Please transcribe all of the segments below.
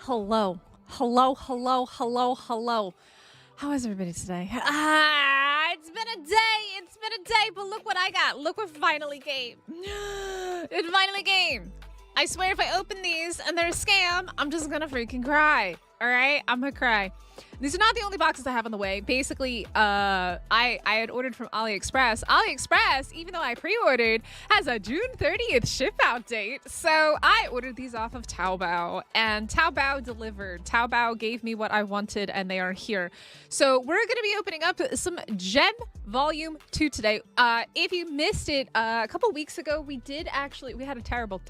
Hello. Hello, hello, hello, hello. How is everybody today? It's been a day, but look what I got. Look what finally came. It finally came. I swear if I open these and they're a scam, I'm just gonna freaking cry. All right, I'm gonna cry. These are not the only boxes I have on the way. Basically, I had ordered from AliExpress. AliExpress, even though I pre-ordered, has a June 30th ship out date. So I ordered these off of Taobao, and Taobao delivered. Taobao gave me what I wanted, and they are here. So we're going to be opening up some Gem Volume 2 today. If you missed it, a couple weeks ago, we had a terrible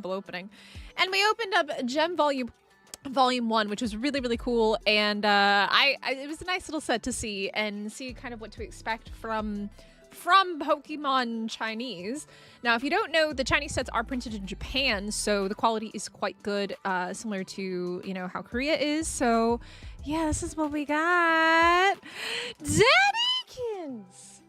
opening. And we opened up Gem Volume 1, which was really, really cool, and it was a nice little set to see and see kind of what to expect from Pokemon Chinese. Now, if you don't know, the Chinese sets are printed in Japan, so the quality is quite good, similar to, you know, how Korea is. So, yeah, this is what we got. Dannykins!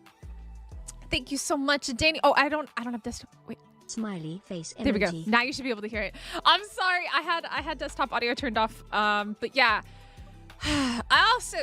Thank you so much, Danny. Oh, I don't have this. Wait. Smiley face emoji. There we go. Now you should be able to hear it. I'm sorry, I had desktop audio turned off. But yeah.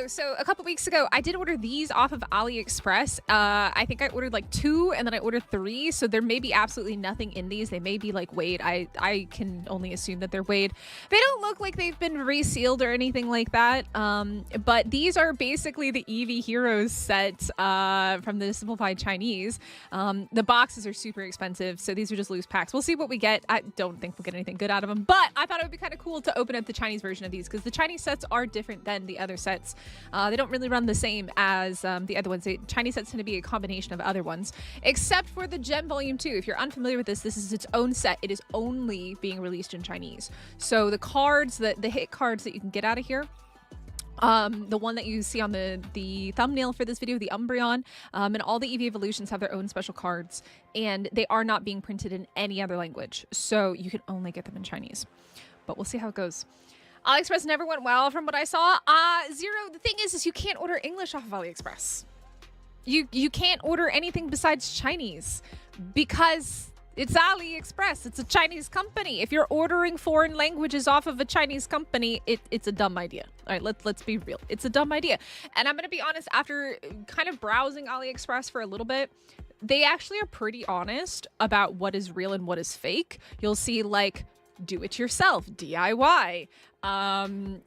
So a couple weeks ago, I did order these off of AliExpress. I think I ordered like 2 and then I ordered 3. So there may be absolutely nothing in these. They may be like weighed. I can only assume that they're weighed. They don't look like they've been resealed or anything like that. But these are basically the Eevee Heroes set from the simplified Chinese. The boxes are super expensive, so these are just loose packs. We'll see what we get. I don't think we'll get anything good out of them, but I thought it would be kind of cool to open up the Chinese version of these because the Chinese sets are different than the other sets. They don't really run the same as the other ones. Chinese sets tend to be a combination of other ones, except for the Gem Volume 2. If you're unfamiliar with this is its own set. It is only being released in Chinese. So the cards, the hit cards that you can get out of here, the one that you see on the thumbnail for this video, the Umbreon, and all the Eeveevolutions have their own special cards, and they are not being printed in any other language. So you can only get them in Chinese. But we'll see how it goes. AliExpress never went well from what I saw. Zero, the thing is you can't order English off of AliExpress. You can't order anything besides Chinese because it's AliExpress. It's a Chinese company. If you're ordering foreign languages off of a Chinese company, it's a dumb idea. All right, let's be real. It's a dumb idea. And I'm going to be honest, after kind of browsing AliExpress for a little bit, they actually are pretty honest about what is real and what is fake. You'll see like do it yourself, DIY,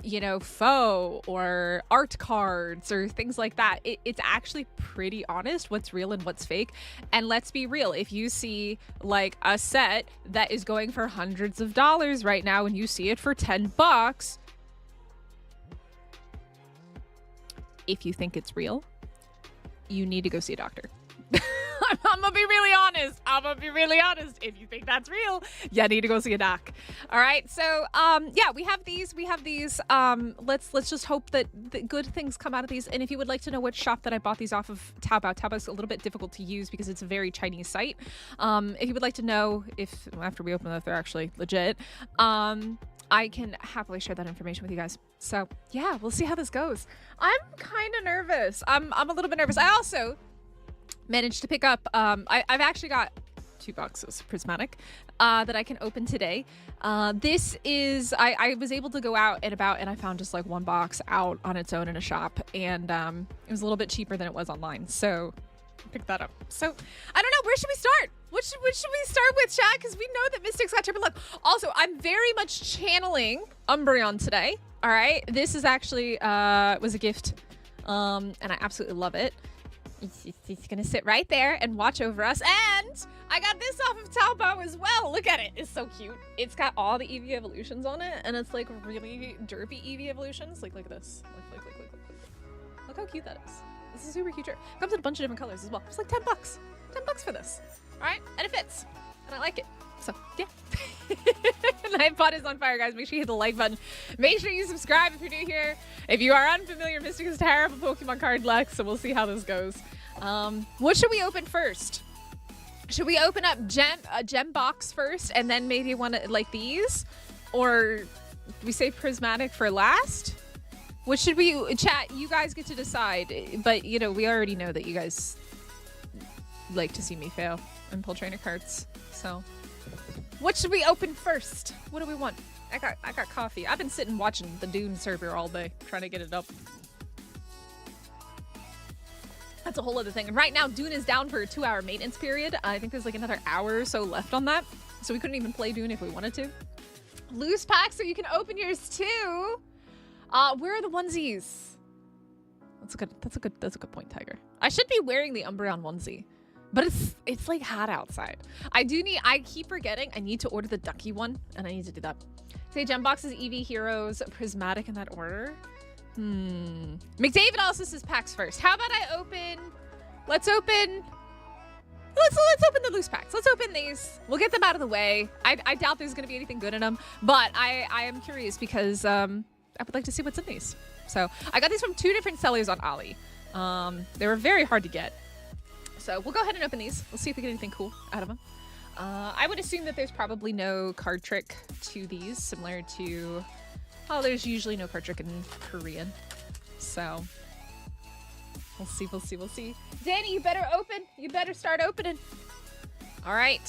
you know, faux or art cards or things like that. It's actually pretty honest what's real and what's fake. And let's be real, if you see like a set that is going for hundreds of dollars right now and you see it for 10 bucks, if you think it's real, you need to go see a doctor. I'm gonna be really honest. If you think that's real, you need to go see a doc. All right. So, yeah, we have these. Let's just hope that good things come out of these. And if you would like to know which shop that I bought these off of, Taobao's a little bit difficult to use because it's a very Chinese site. If you would like to know if after we open them, if they're actually legit, I can happily share that information with you guys. So yeah, we'll see how this goes. I'm kind of nervous. I'm a little bit nervous. I also managed to pick up, I've actually got 2 boxes of Prismatic that I can open today. This is, I was able to go out and about and I found just like 1 box out on its own in a shop, and it was a little bit cheaper than it was online. So I picked that up. So I don't know, where should we start? What should we start with, chat? Because we know that Mystic's got triple luck. Also, I'm very much channeling Umbreon today. All right, this is actually was a gift, and I absolutely love it. He's gonna sit right there and watch over us. And I got this off of Taobao as well. Look at it. It's so cute. It's got all the Eeveevolutions on it, and it's like really derpy Eeveevolutions. Like, look at this. Look how cute that is. This is super cute. It comes in a bunch of different colors as well. It's like 10 bucks. 10 bucks for this. All right, and it fits, and I like it. So yeah. Night Pod is on fire, guys. Make sure you hit the like button. Make sure you subscribe if you're new here. If you are unfamiliar, Mystic is terrible Pokemon card luck, so we'll see how this goes. What should we open first? Should we open up a gem box first and then maybe one like these? Or we say Prismatic for last? What should we, chat, you guys get to decide. But, you know, we already know that you guys like to see me fail and pull trainer cards. So, what should we open first? What do we want? I got coffee. I've been sitting watching the Dune server all day, trying to get it up. That's a whole other thing. And right now, Dune is down for a 2-hour maintenance period. I think there's like another hour or so left on that. So we couldn't even play Dune if we wanted to. Loose packs so you can open yours too. Where are the onesies? That's a good point, Tiger. I should be wearing the Umbreon onesie. But it's like hot outside. I keep forgetting I need to order the ducky one, and I need to do that. Say gem boxes, Eevee Heroes, Prismatic in that order. McDavid also says packs first. How about let's open the loose packs. Let's open these. We'll get them out of the way. I doubt there's gonna be anything good in them, but I am curious because I would like to see what's in these. So I got these from 2 different sellers on Ali. They were very hard to get. So we'll go ahead and open these. We'll see if we get anything cool out of them. I would assume that there's probably no card trick to these, similar to... Oh, there's usually no card trick in Korean. So, we'll see. Danny, you better open. You better start opening. All right,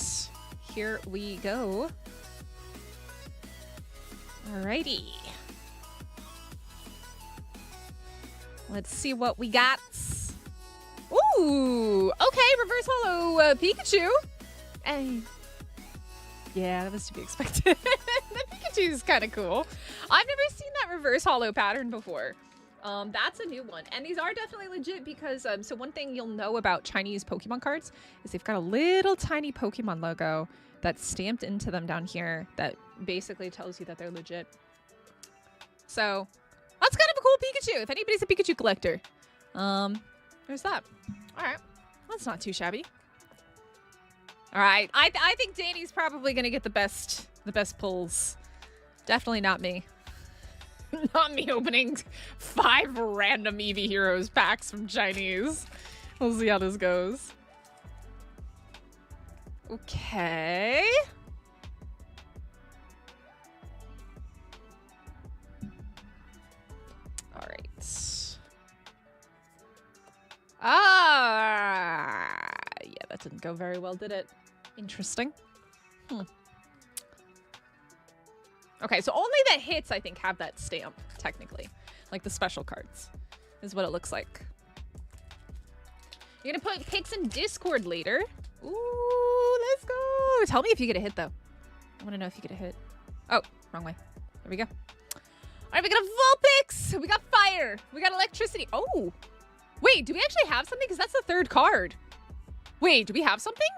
here we go. Alrighty. Let's see what we got. Ooh, okay, reverse holo Pikachu. Hey. Yeah, that was to be expected. The Pikachu is kind of cool. I've never seen that reverse holo pattern before. That's a new one. And these are definitely legit because, so one thing you'll know about Chinese Pokemon cards is they've got a little tiny Pokemon logo that's stamped into them down here that basically tells you that they're legit. So, that's kind of a cool Pikachu if anybody's a Pikachu collector. There's that. All right, that's not too shabby. All right, I think Danny's probably gonna get the best pulls. Definitely not me. Not me opening 5 random Eevee Heroes packs from Chinese. We'll see how this goes. Okay. All right. Yeah, that didn't go very well, did it? Interesting. Okay, so only the hits, I think, have that stamp, technically. Like the special cards, is what it looks like. You're gonna put pics in Discord later. Ooh, let's go. Tell me if you get a hit, though. I want to know if you get a hit. Oh, wrong way. There we go. All right, we got a Vulpix. We got fire. We got electricity. Oh, wait, do we actually have something? Because that's the 3rd card. Wait, do we have something?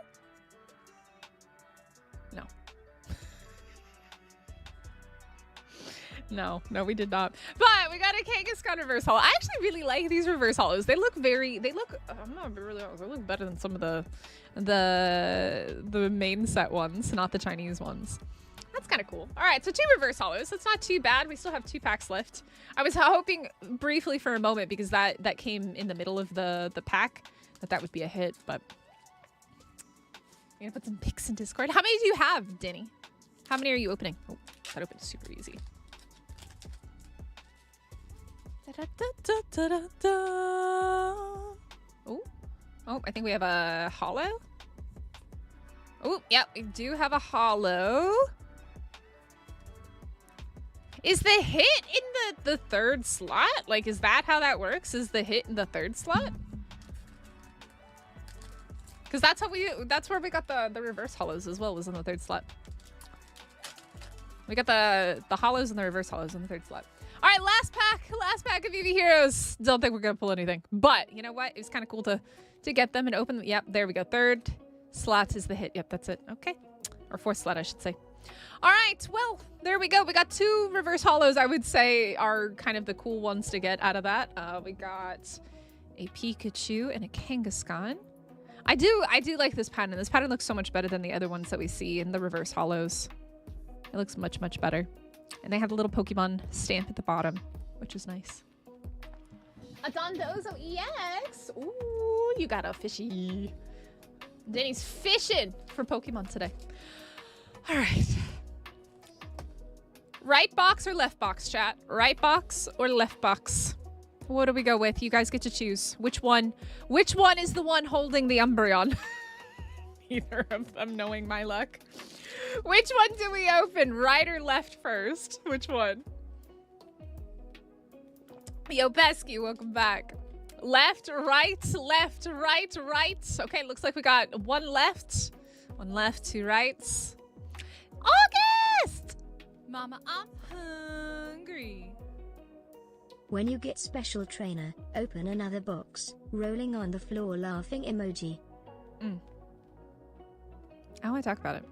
No, we did not. But we got a Kangaskhan reverse holo. I actually really like these reverse holos. They look I'm not really honest, they look better than some of the main set ones, not the Chinese ones. That's kind of cool. All right, so 2 reverse holos. That's not too bad. We still have 2 packs left. I was hoping briefly for a moment because that came in the middle of the pack that would be a hit, but I'm gonna put some pics in Discord. How many do you have, Denny? How many are you opening? Oh, that opened super easy. Oh, I think we have a holo. Oh, yeah, we do have a holo. Is the hit in the 3rd slot? Like, is that how that works? Is the hit in the 3rd slot? Because that's where we got the reverse holos as well, was in the 3rd slot. We got the holos and the reverse holos in the 3rd slot. All right, last pack of Eevee Heroes. Don't think we're gonna pull anything, but you know what? It was kind of cool to get them and open them. Yep, there we go. 3rd slot is the hit. Yep, that's it. Okay, or 4th slot, I should say. All right, well, there we go. We got 2 reverse holos. I would say are kind of the cool ones to get out of that. We got a Pikachu and a Kangaskhan. I do like this pattern. This pattern looks so much better than the other ones that we see in the reverse holos. It looks much, much better. And they have a little Pokemon stamp at the bottom, which is nice. A Dondozo EX. Ooh, you got a fishy. Danny's fishing for Pokemon today. All right. Right box or left box, chat? Right box or left box? What do we go with? You guys get to choose. Which one is the one holding the Umbreon? Either of them, knowing my luck. Which one do we open? Right or left first? Which one? Yo, Pesky, welcome back. Left, right, left, right, right. Okay, looks like we got one left. One left, two rights. August! Mama, I'm hungry. When you get special trainer, open another box. Rolling on the floor laughing emoji. I want to talk about it.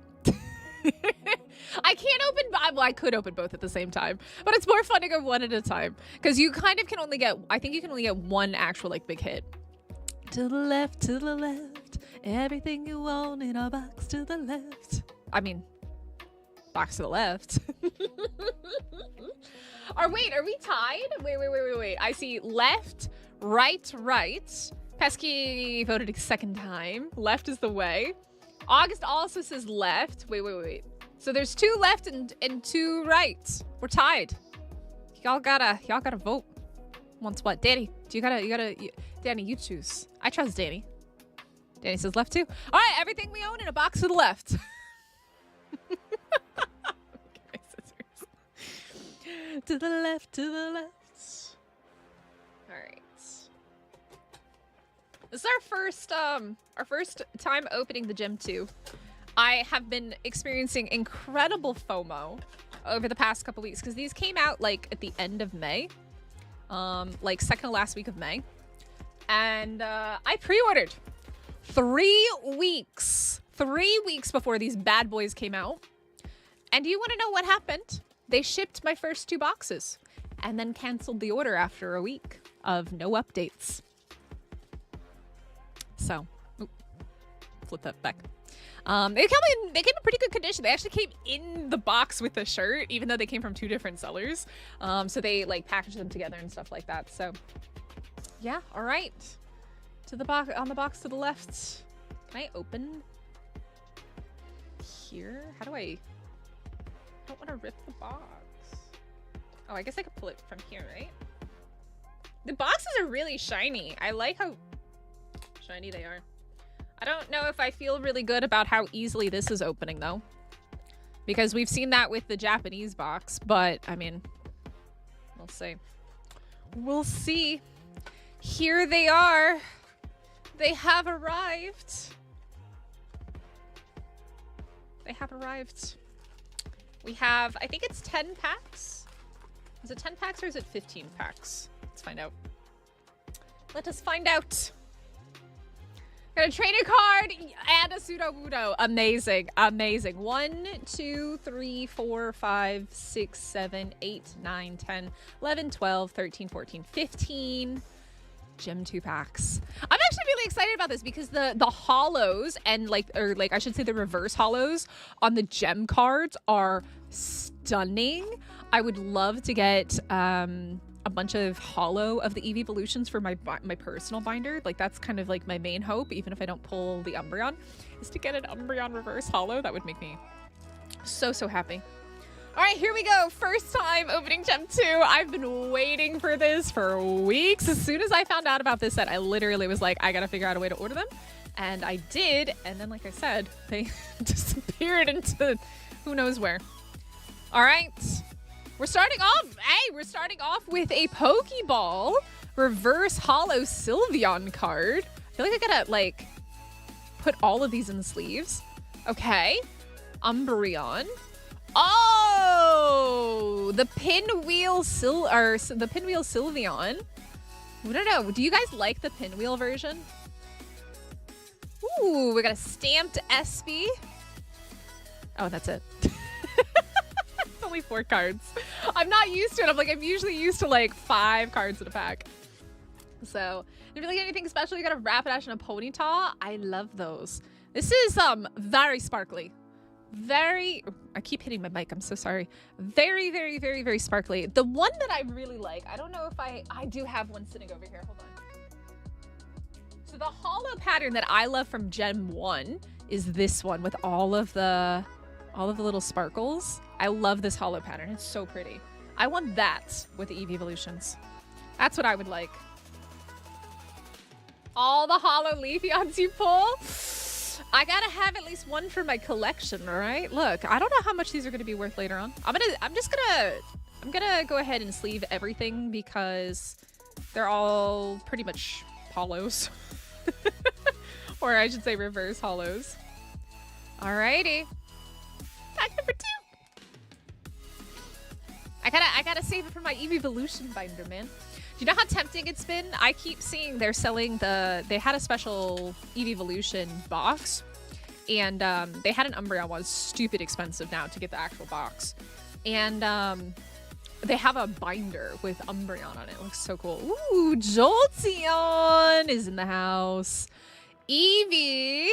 I can't open, well, I could open both at the same time, but it's more fun to go one at a time because you kind of can only get, I think you can only get one actual like big hit. To the left, everything you want in a box to the left. I mean, box to the left. Wait, are we tied? Wait. I see left, right. Pesky voted a second time. Left is the way. August also says left. Wait. So there's two left and two right. We're tied. Y'all gotta vote. Once what? Danny, Danny, you choose. I trust Danny. Danny says left too. All right, everything we own in a box to the left. Okay, scissors. To the left. All right. This is our first time opening the Gem 2. I have been experiencing incredible FOMO over the past couple weeks because these came out like at the end of May, like second to last week of May, and I pre-ordered 3 weeks before these bad boys came out. And do you want to know what happened? They shipped my first 2 boxes and then canceled the order after a week of no updates. So, flip that back. They came in pretty good condition. They actually came in the box with the shirt, even though they came from 2 different sellers. So they like packaged them together and stuff like that. So yeah, all right. To the box, on the box to the left. Can I open here? How do I don't want to rip the box. Oh, I guess I could pull it from here, right? The boxes are really shiny. I like how shiny they are. I don't know if I feel really good about how easily this is opening, though. Because we've seen that with the Japanese box, but, I mean, we'll see. We'll see. Here they are. They have arrived. They have arrived. We have, I think it's 10 packs. Is it 10 packs or is it 15 packs? Let's find out. Let us find out. Got a trainer card and a pseudo wudo. Amazing. 1, 2, 3, 4, 5, 6, 7, 8, 9, 10, 11, 12, 13, 14, 15 Gem 2 packs. I'm actually really excited about this because the hollows and I should say the reverse hollows on the gem cards are stunning. I would love to get a bunch of hollow of the Eeveevolutions for my personal binder. Like that's kind of like my main hope, even if I don't pull the Umbreon, is to get an Umbreon reverse hollow. That would make me so happy. All right, here we go. First time opening Gem 2. I've been waiting for this for weeks. As soon as I found out about this set, I literally was like, I gotta figure out a way to order them. And I did. And then, like I said, they disappeared into who knows where. All right. We're starting off with a Pokeball reverse hollow Sylveon card. I feel like I gotta, like, put all of these in the sleeves. Okay. Umbreon. Oh! The Pinwheel Sylveon. I don't know. Do you guys like the Pinwheel version? Ooh, we got a stamped Espy. Oh, that's it. Only 4 cards. I'm not used to it. I'm usually used to like 5 cards in a pack. So, didn't really get anything special. You got a Rapidash and a Ponyta. I love those. This is very sparkly. Very, I keep hitting my mic. I'm so sorry. Very sparkly. The one that I really like, I don't know if I do have one sitting over here. Hold on. So the hollow pattern that I love from Gem 1 is this one with all of the little sparkles. I love this hollow pattern. It's so pretty. I want that with the Eeveevolutions. That's what I would like. All the hollow Leafeons you pull. I gotta have at least one for my collection, all right? Look, I don't know how much these are gonna be worth later on. I'm gonna go ahead and sleeve everything because they're all pretty much hollows. Or I should say reverse hollows. Alrighty. Pack number 2. I gotta save it for my Eeveevolution binder, man. Do you know how tempting it's been? I keep seeing they're selling they had a special Eeveevolution box, and they had an Umbreon one. It's stupid expensive now to get the actual box. And they have a binder with Umbreon on it. It looks so cool. Ooh, Jolteon is in the house. Eevee.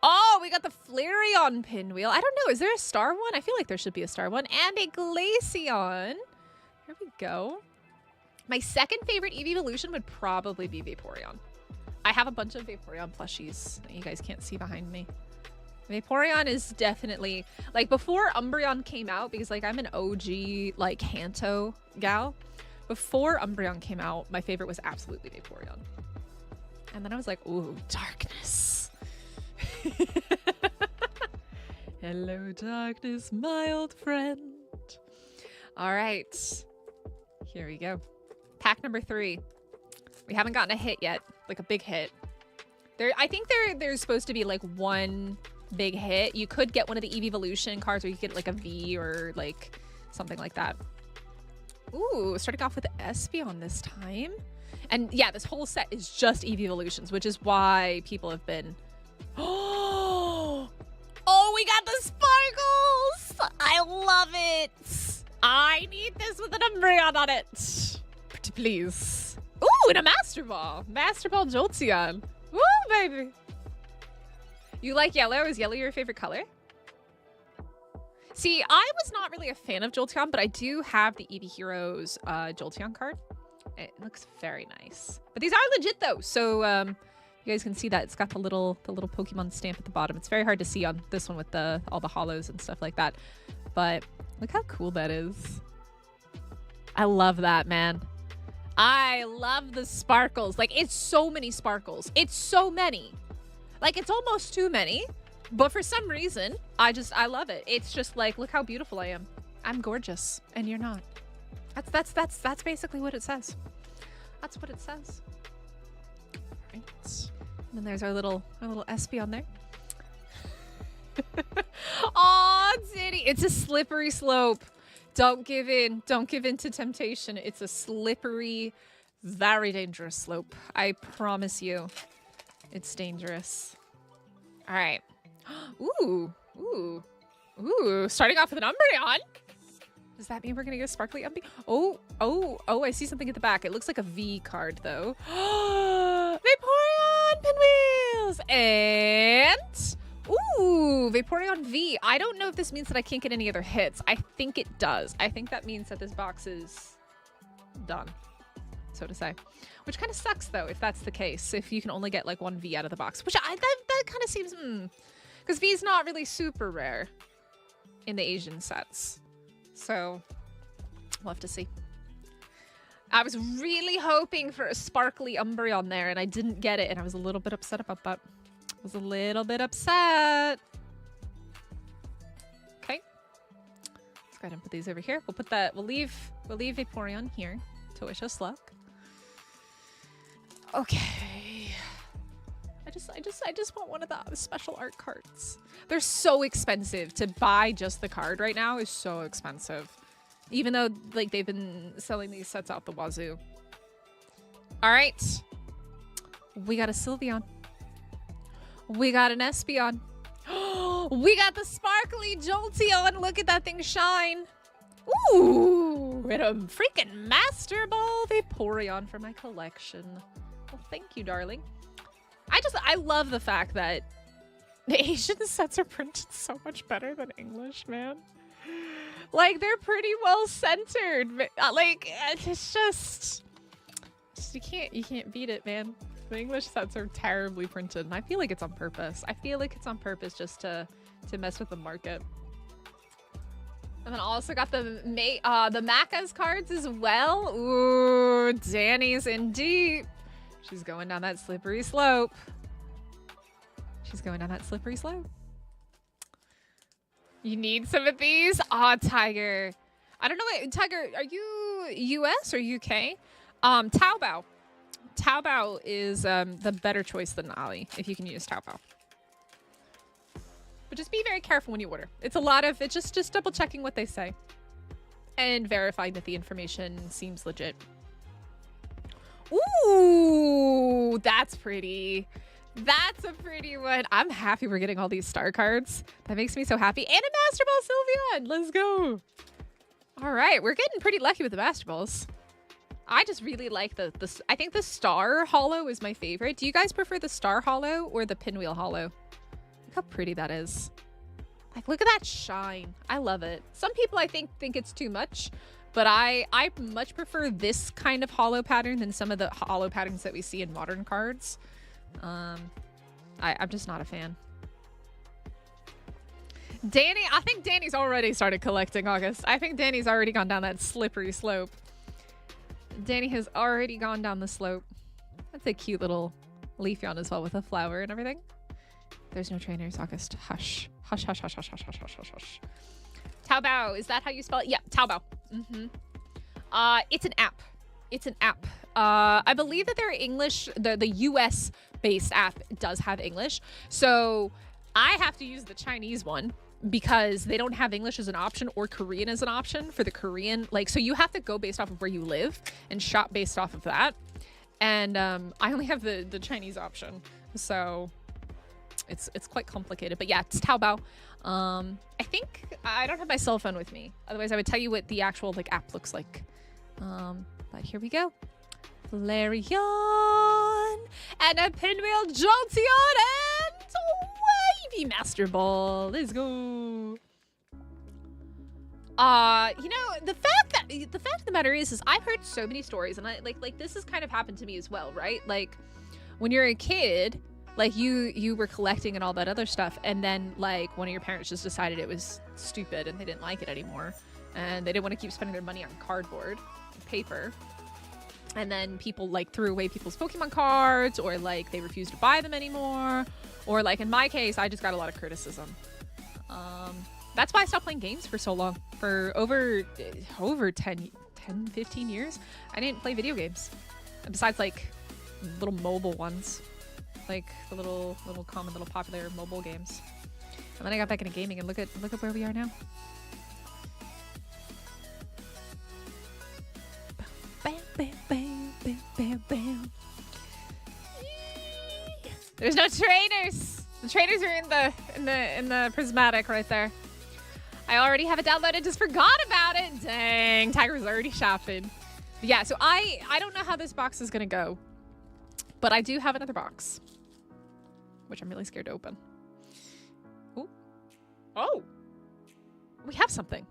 Oh, we got the Flareon pinwheel. I don't know. Is there a star one? I feel like there should be a star one. And a Glaceon. Here we go. My second favorite Eeveevolution would probably be Vaporeon. I have a bunch of Vaporeon plushies that you guys can't see behind me. Vaporeon is definitely, like, before Umbreon came out, because, like, I'm an OG, like, Kanto gal. Before Umbreon came out, my favorite was absolutely Vaporeon. And then I was like, ooh, darkness. Hello, darkness, my old friend. All right. Here we go. Pack number 3. We haven't gotten a hit yet, like a big hit. I think there's supposed to be like one big hit. You could get one of the Eeveevolution cards, or you could get like a V or like something like that. Ooh, starting off with Espeon this time. And yeah, this whole set is just Eeveevolutions, which is why people have been... Oh, we got the sparkles! I love it! I need this with an Umbreon on it. Pretty please. Ooh, and a Master Ball. Master Ball Jolteon. Woo, baby. You like yellow? Is yellow your favorite color? See, I was not really a fan of Jolteon, but I do have the Eevee Heroes Jolteon card. It looks very nice. But these are legit though, so you guys can see that it's got the little Pokemon stamp at the bottom. It's very hard to see on this one with all the hollows and stuff like that. But look how cool that is. I love that, man. I love the sparkles. Like, it's so many sparkles. It's so many. Like, it's almost too many. But for some reason, I love it. It's just like, look how beautiful I am. I'm gorgeous, and you're not. That's basically what it says. That's what it says. All right. And then there's our little Espeon there. Aw, Diddy. It's a slippery slope. Don't give in. Don't give in to temptation. It's a slippery, very dangerous slope. I promise you. It's dangerous. All right. Ooh. Starting off with an Umbreon. Does that mean we're gonna go sparkly Umbreon? Oh, I see something at the back. It looks like a V card though. Vaporeon pinwheels! And ooh, Vaporeon V. I don't know if this means that I can't get any other hits. I think it does. I think that means that this box is done, so to say. Which kind of sucks though, if that's the case. If you can only get like one V out of the box. Which that kind of seems, because V is not really super rare in the Asian sets. So, we'll have to see. I was really hoping for a sparkly Umbreon there, and I didn't get it, and I was a little bit upset about that. I was a little bit upset. Okay. Let's go ahead and put these over here. We'll leave Vaporeon here to wish us luck. Okay. I just want one of the special art cards. They're so expensive. To buy just the card right now is so expensive. Even though like they've been selling these sets out the wazoo. All right. We got a Sylveon. We got an Espeon. We got the sparkly Jolteon. Look at that thing shine. Ooh, and a freaking Master Ball Vaporeon for my collection. Well, thank you, darling. I love the fact that the Asian sets are printed so much better than English, man. Like, they're pretty well centered. Like, it's just you can't beat it, man. The English sets are terribly printed, and I feel like it's on purpose. I feel like it's on purpose just to mess with the market. And then also got the Macca's cards as well. Ooh, Danny's in deep. She's going down that slippery slope. She's going down that slippery slope. You need some of these? Aw, Tiger. I don't know. Tiger, are you US or UK? Taobao. Taobao is the better choice than Ali, if you can use Taobao. But just be very careful when you order. It's a lot of, it's just double checking what they say. And verifying that the information seems legit. Ooh, that's pretty. That's a pretty one. I'm happy we're getting all these star cards. That makes me so happy. And a Master Ball Sylveon. Let's go. All right, we're getting pretty lucky with the Master Balls. I just really like the I think the Star Hollow is my favorite. Do you guys prefer the Star Hollow or the Pinwheel Hollow? Look how pretty that is. Like, look at that shine. I love it. Some people I think it's too much, but I much prefer this kind of hollow pattern than some of the hollow patterns that we see in modern cards. I'm just not a fan. Danny, I think Danny's already started collecting, August. I think Danny's already gone down that slippery slope. Danny has already gone down the slope. That's a cute little Leafeon as well with a flower and everything. There's no trainers, August. Hush. Hush, hush, hush, hush, hush, hush, hush, hush, hush. Taobao, is that how you spell it? Yeah, Taobao. It's an app. It's an app. I believe that they're English, the US based app does have English. So I have to use the Chinese one because they don't have English as an option or Korean as an option for the Korean. Like, so you have to go based off of where you live and shop based off of that. And I only have the Chinese option. So it's quite complicated, but yeah, it's Taobao. I think I don't have my cell phone with me. Otherwise I would tell you what the actual like app looks like. But here we go. Flareon and a Pinwheel Jolteon and Wavy Master Ball. Let's go. You know, the fact of the matter is I've heard so many stories, and I like this has kind of happened to me as well, right? Like when you're a kid, like you were collecting and all that other stuff, and then like one of your parents just decided it was stupid and they didn't like it anymore, and they didn't want to keep spending their money on cardboard and paper. And then people like threw away people's Pokemon cards, or like they refused to buy them anymore, or like in my case, I just got a lot of criticism. That's why I stopped playing games for so long. For over 10, 15 years, I didn't play video games. Besides like little mobile ones, like the little common, little popular mobile games. And then I got back into gaming, and look at where we are now. Bam, bam, bam, bam, bam, bam. There's no trainers. The trainers are in the prismatic right there. I already have it downloaded, just forgot about it. Dang, Tiger's already shopping. But yeah, so I don't know how this box is gonna go, but I do have another box, which I'm really scared to open. Ooh. Oh, we have something.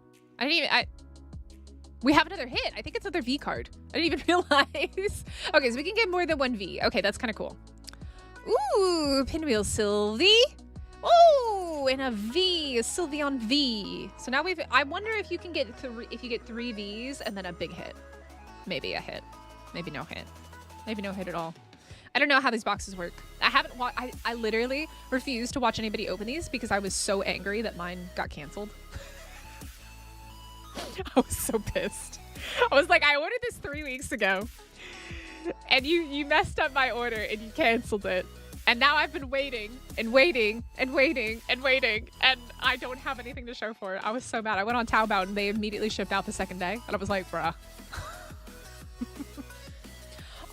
We have another hit. I think it's another V card. I didn't even realize. Okay, so we can get more than one V. Okay, that's kind of cool. Ooh, Pinwheel Sylvie. Ooh, and a V, a Sylveon V. So now I wonder if you can get three Vs and then a big hit. Maybe a hit. Maybe no hit. Maybe no hit at all. I don't know how these boxes work. I literally refused to watch anybody open these because I was so angry that mine got canceled. I was so pissed. I was like, I ordered this 3 weeks ago, and you messed up my order and you canceled it. And now I've been waiting and waiting and waiting and waiting, and I don't have anything to show for it. I was so mad. I went on Taobao and they immediately shipped out the second day, and I was like, bruh.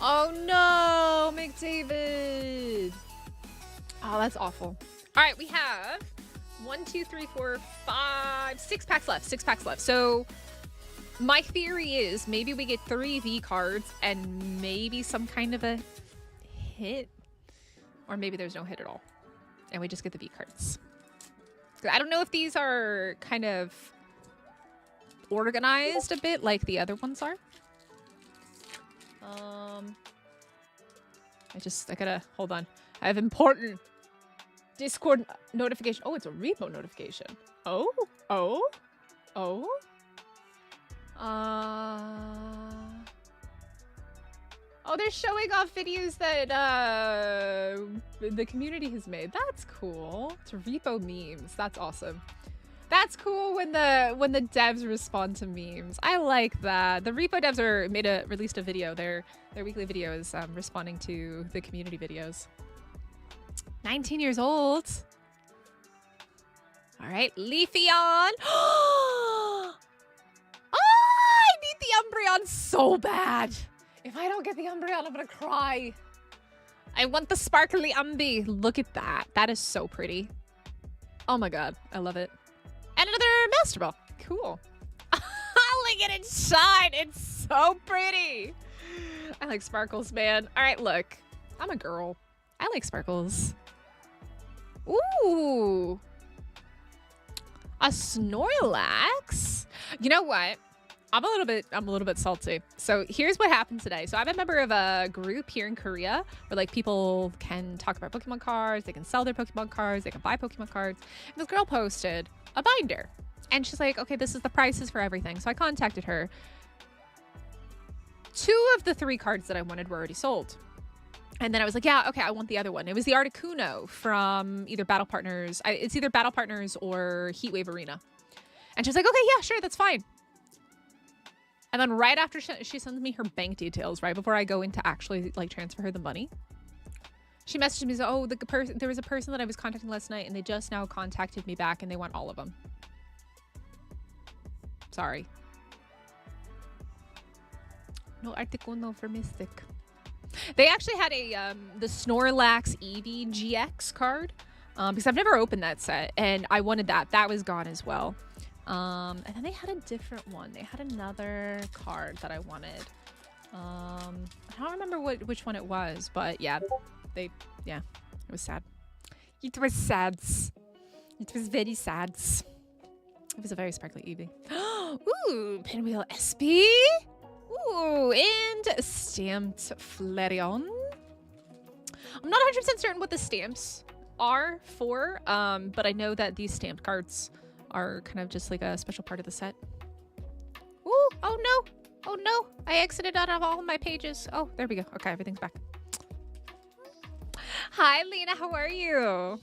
Oh no, McDavid. Oh, that's awful. All right, we have 1, 2, 3, 4, 5, 6 packs left. 6 packs left. So my theory is maybe we get 3 V cards and maybe some kind of a hit, or maybe there's no hit at all and we just get the V cards. I don't know if these are kind of organized a bit like the other ones are. I gotta hold on. I have important Discord notification. Oh, it's a repo notification. Oh. Oh, they're showing off videos that the community has made. That's cool. It's repo memes. That's awesome. That's cool when the devs respond to memes. I like that. The repo devs released a video. Their weekly videos responding to the community videos. 19 years old. All right, Leafeon. Oh, I need the Umbreon so bad. If I don't get the Umbreon, I'm gonna cry. I want the sparkly Umbi. Look at that. That is so pretty. Oh my god, I love it. And another Master Ball. Cool. Look at it shine. It's so pretty. I like sparkles, man. All right, look. I'm a girl. I like sparkles. Ooh. A Snorlax. You know what? I'm a little bit salty. So here's what happened today. So I'm a member of a group here in Korea where like people can talk about Pokemon cards, they can sell their Pokemon cards, they can buy Pokemon cards. And this girl posted a binder. And she's like, okay, this is the prices for everything. So I contacted her. 2 of the 3 cards that I wanted were already sold. And then I was like, yeah, okay, I want the other one. It was the Articuno from either Battle Partners. It's either Battle Partners or Heatwave Arena. And she's like, okay, yeah, sure, that's fine. And then right after she sends me her bank details, right before I go in to actually like transfer her the money, she messaged me, oh, there was a person that I was contacting last night and they just now contacted me back and they want all of them. Sorry. No Articuno for Mystic. They actually had the Snorlax Eevee GX card because I've never opened that set and I wanted that. That was gone as well. And then they had a different one. They had another card that I wanted. I don't remember which one it was, but yeah, it was sad. It was sad. It was very sad. It was a very sparkly Eevee. Ooh, Pinwheel SP. Ooh, and stamped Flareon. I'm not 100% certain what the stamps are for, but I know that these stamped cards are kind of just like a special part of the set. Ooh, oh no. Oh no, I exited out of all my pages. Oh, there we go. Okay, everything's back. Hi, Lena, how are you?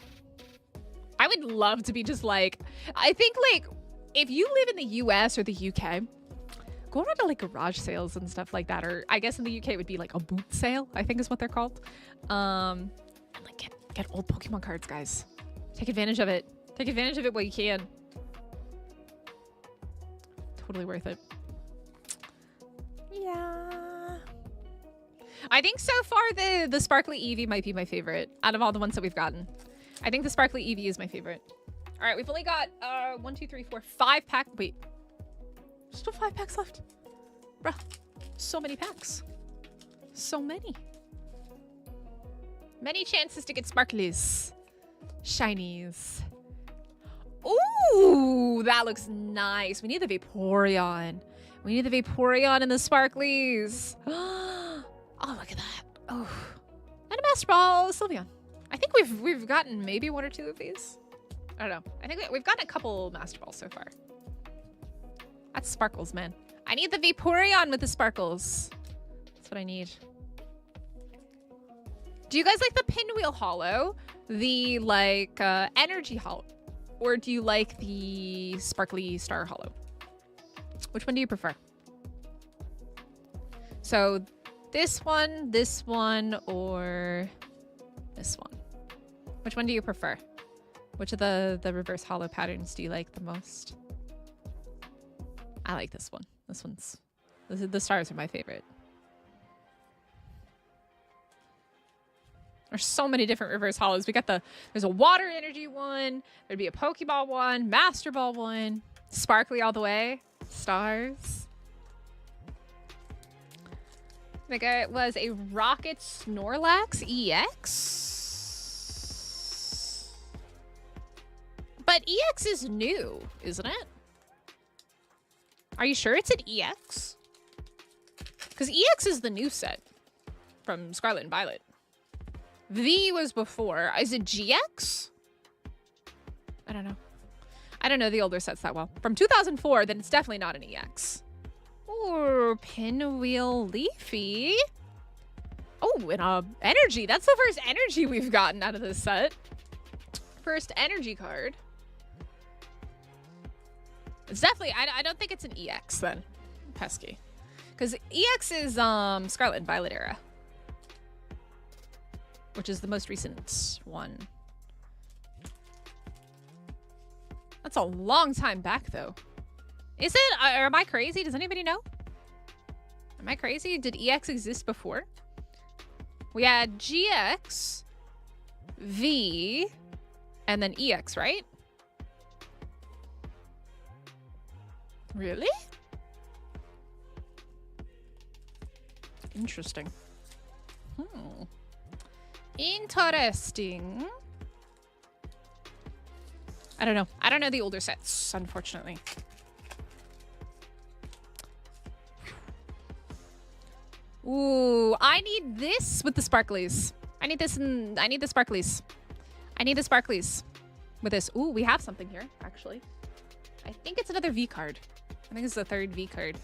I would love to be just like, I think like, if you live in the US or the UK, go around to like garage sales and stuff like that, or I guess in the UK it would be like a boot sale, I think is what they're called. And like get old Pokemon cards, guys. Take advantage of it. Take advantage of it while you can. Totally worth it. Yeah. I think so far the sparkly Eevee might be my favorite out of all the ones that we've gotten. I think the sparkly Eevee is my favorite. All right, we've only got 1, 2, 3, 4, 5 packs. Wait, still 5 packs left. Bruh, so many packs. So many. Many chances to get sparklies. Shinies. Ooh, that looks nice. We need the Vaporeon. We need the Vaporeon and the sparklies. Oh, look at that. Oh, and a Master Ball Sylveon. I think we've gotten maybe 1 or 2 of these. I don't know. I think we've gotten a couple Master Balls so far. That's sparkles, man. I need the Vaporeon with the sparkles. That's what I need. Do you guys like the Pinwheel Hollow? The like Energy Hollow? Or do you like the Sparkly Star Hollow? Which one do you prefer? So this one, or this one? Which one do you prefer? Which of the reverse hollow patterns do you like the most? I like this one. The stars are my favorite. There's so many different reverse hollows. There's a water energy one. There'd be a Pokeball one, Master Ball one, sparkly all the way, stars. I think it was a Rocket Snorlax EX. But EX is new, isn't it? Are you sure it's an EX? Because EX is the new set from Scarlet and Violet. V was before. Is it GX? I don't know. I don't know the older sets that well. From 2004, then it's definitely not an EX. Ooh, Pinwheel Leafy. Ooh, and energy. That's the first energy we've gotten out of this set. First energy card. It's definitely, I don't think it's an EX then. Pesky. Because EX is Scarlet and Violet era. Which is the most recent one. That's a long time back though. Is it? Or am I crazy? Does anybody know? Am I crazy? Did EX exist before? We had GX, V, and then EX, right? Really? Interesting. Interesting. I don't know. I don't know the older sets, unfortunately. Ooh, I need this with the sparklies. I need this and I need the sparklies. I need the sparklies with this. Ooh, we have something here, actually. I think it's another V card. I think it's the third V card.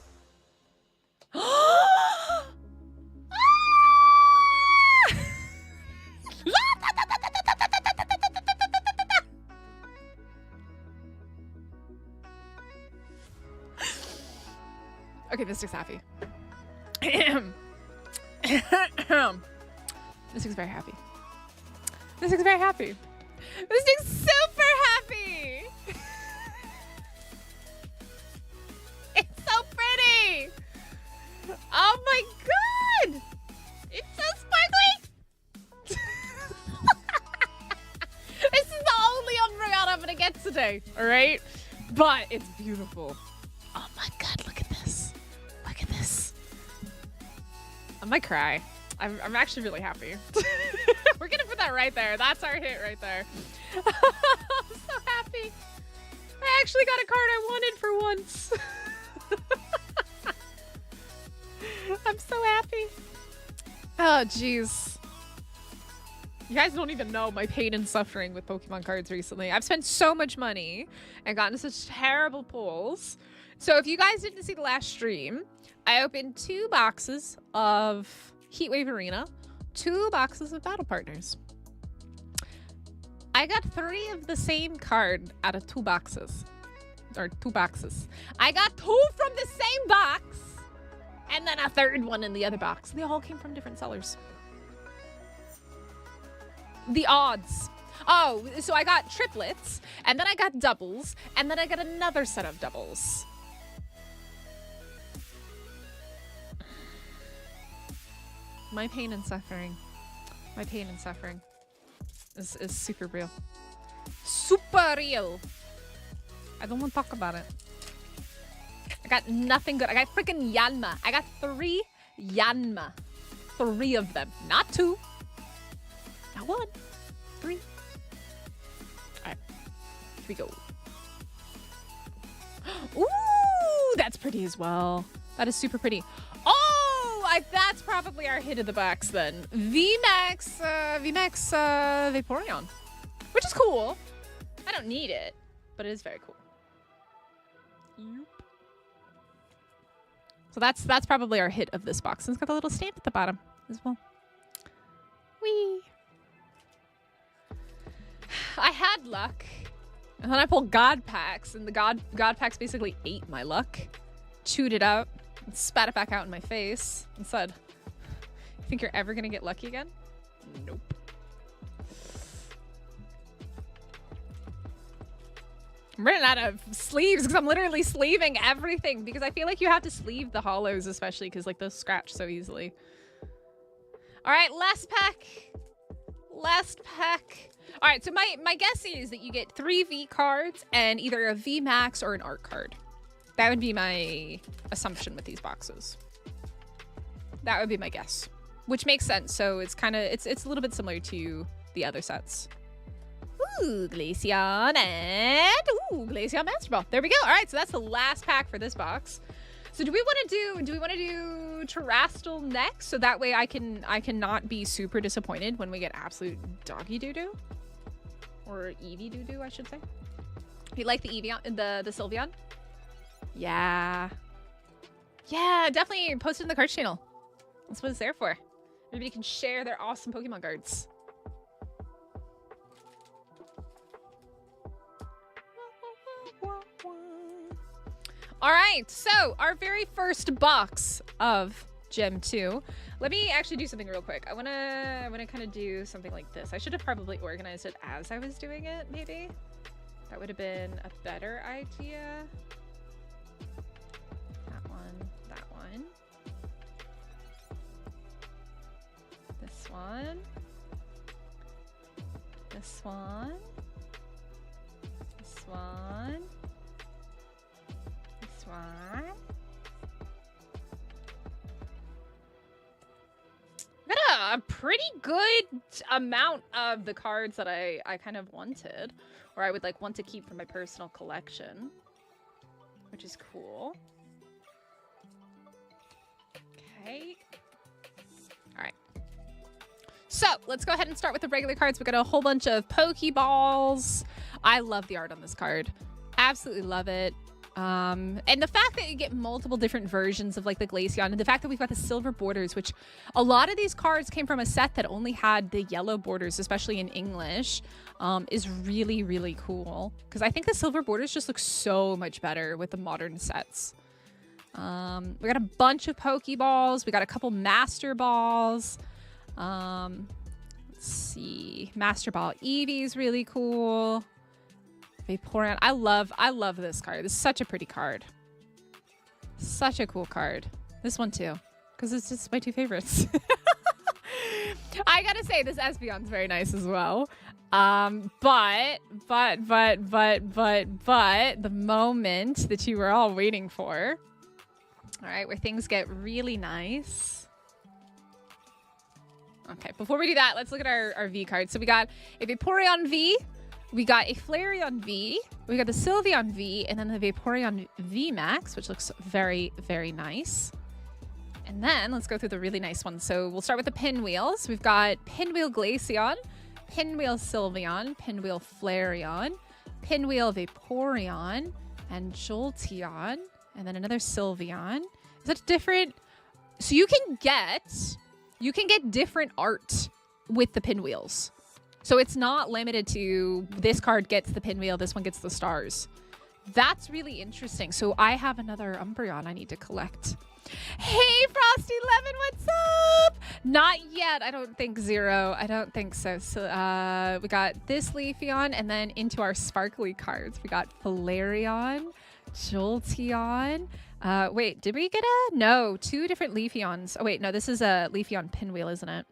Okay, Mystic's happy. Mystic's very happy. Mystic's very happy. Mystic's super happy! It's so pretty! Oh my god! It's so sparkly! This is the only Umbreon I'm gonna get today, alright? But it's beautiful. Oh my god, look at this. Look at this. I might cry. I'm actually really happy. We're gonna put that right there. That's our hit right there. I'm so happy. I actually got a card I wanted for once. I'm so happy. Oh, jeez. You guys don't even know my pain and suffering with Pokemon cards recently. I've spent so much money and gotten such terrible pulls. So if you guys didn't see the last stream, I opened 2 boxes of Heatwave Arena, 2 boxes of Battle Partners. I got 3 of the same card out of 2 boxes. Or 2 boxes. I got 2 from the same box, and then a 3rd one in the other box. They all came from different sellers. The odds. Oh, so I got triplets, and then I got doubles, and then I got another set of doubles. My pain and suffering. My pain and suffering is super real. Super real. I don't want to talk about it. I got nothing good. I got freaking Yanma. I got 3 Yanma. 3 of them. Not 2. Not 1. 3. Alright. Here we go. Ooh, that's pretty as well. That is super pretty. Oh! That's probably our hit of the box then. VMAX Vaporeon. Which is cool. I don't need it, but it is very cool. Yep. So that's probably our hit of this box. And it's got a little stamp at the bottom as well. Whee! I had luck. And then I pulled God Packs, and the God Packs basically ate my luck. Chewed it out. And spat it back out in my face and said, "You think you're ever gonna get lucky again?" Nope. I'm running out of sleeves because I'm literally sleeving everything because I feel like you have to sleeve the hollows, especially because like those scratch so easily. All right, last pack. Last pack. All right, so my guess is that you get 3 V cards and either a V Max or an art card. That would be my assumption with these boxes. That would be my guess, which makes sense. So it's kind of it's a little bit similar to the other sets. Ooh, Glaceon and ooh, Glaceon Master Ball. There we go. All right, so that's the last pack for this box. So do we want to do Terastal next, so that way I can not be super disappointed when we get absolute doggy doo doo, or Eevee doo doo, I should say. You like the Eevee, the Sylveon? Yeah. Yeah, definitely post it in the cards channel. That's what it's there for. Everybody can share their awesome Pokemon cards. All right, so our very first box of Gem 2. Let me actually do something real quick. I wanna kind of do something like this. I should have probably organized it as I was doing it, maybe. That would have been a better idea. That one, that one. This one. This one. This one. This one. Got a pretty good amount of the cards that I kind of wanted, or I would like want to keep for my personal collection, which is cool. Okay. All right. So let's go ahead and start with the regular cards. We got a whole bunch of Pokeballs. I love the art on this card. Absolutely love it. And the fact that you get multiple different versions of like the Glaceon, and the fact that we've got the silver borders, which a lot of these cards came from a set that only had the yellow borders, especially in English, is really, really cool. Because I think the silver borders just look so much better with the modern sets. We got a bunch of Pokeballs. We got a couple Master Balls. Let's see. Master Ball Eevee is really cool. Vaporeon. I love this card. This is such a pretty card. Such a cool card. This one too, because it's just my two favorites. I gotta say, this Espeon's very nice as well. But the moment that you were all waiting for. All right, where things get really nice. Okay, before we do that, let's look at our V cards. So we got a Vaporeon V. We got a Flareon V, we got the Sylveon V, and then the Vaporeon V Max, which looks very, very nice. And then let's go through the really nice ones. So we'll start with the Pinwheels. We've got Pinwheel Glaceon, Pinwheel Sylveon, Pinwheel Flareon, Pinwheel Vaporeon, and Jolteon, and then another Sylveon. Is that different? So you can get different art with the Pinwheels. So it's not limited to this card gets the pinwheel, this one gets the stars. That's really interesting. So I have another Umbreon I need to collect. Hey, Frosty Lemon, what's up? Not yet. I don't think Zero. I don't think so. So we got this Leafeon, and then into our sparkly cards, we got Flareon, Jolteon. Wait, did we get a? No, two different Leafeons. Oh, wait, no, this is a Leafeon pinwheel, isn't it?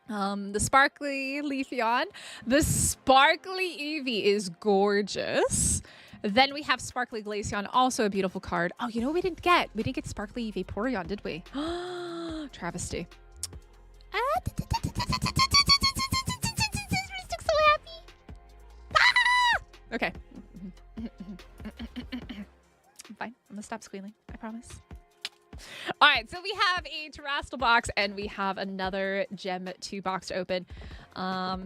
The sparkly Leafeon. The sparkly Eevee is gorgeous. Then we have sparkly Glaceon, also a beautiful card. Oh, you know what we didn't get? We didn't get sparkly Vaporeon, did we? Travesty. So happy. Okay. I'm fine. I'm gonna stop squealing. I promise. All right, so we have a Terastal box and we have another Gem 2 box to open. I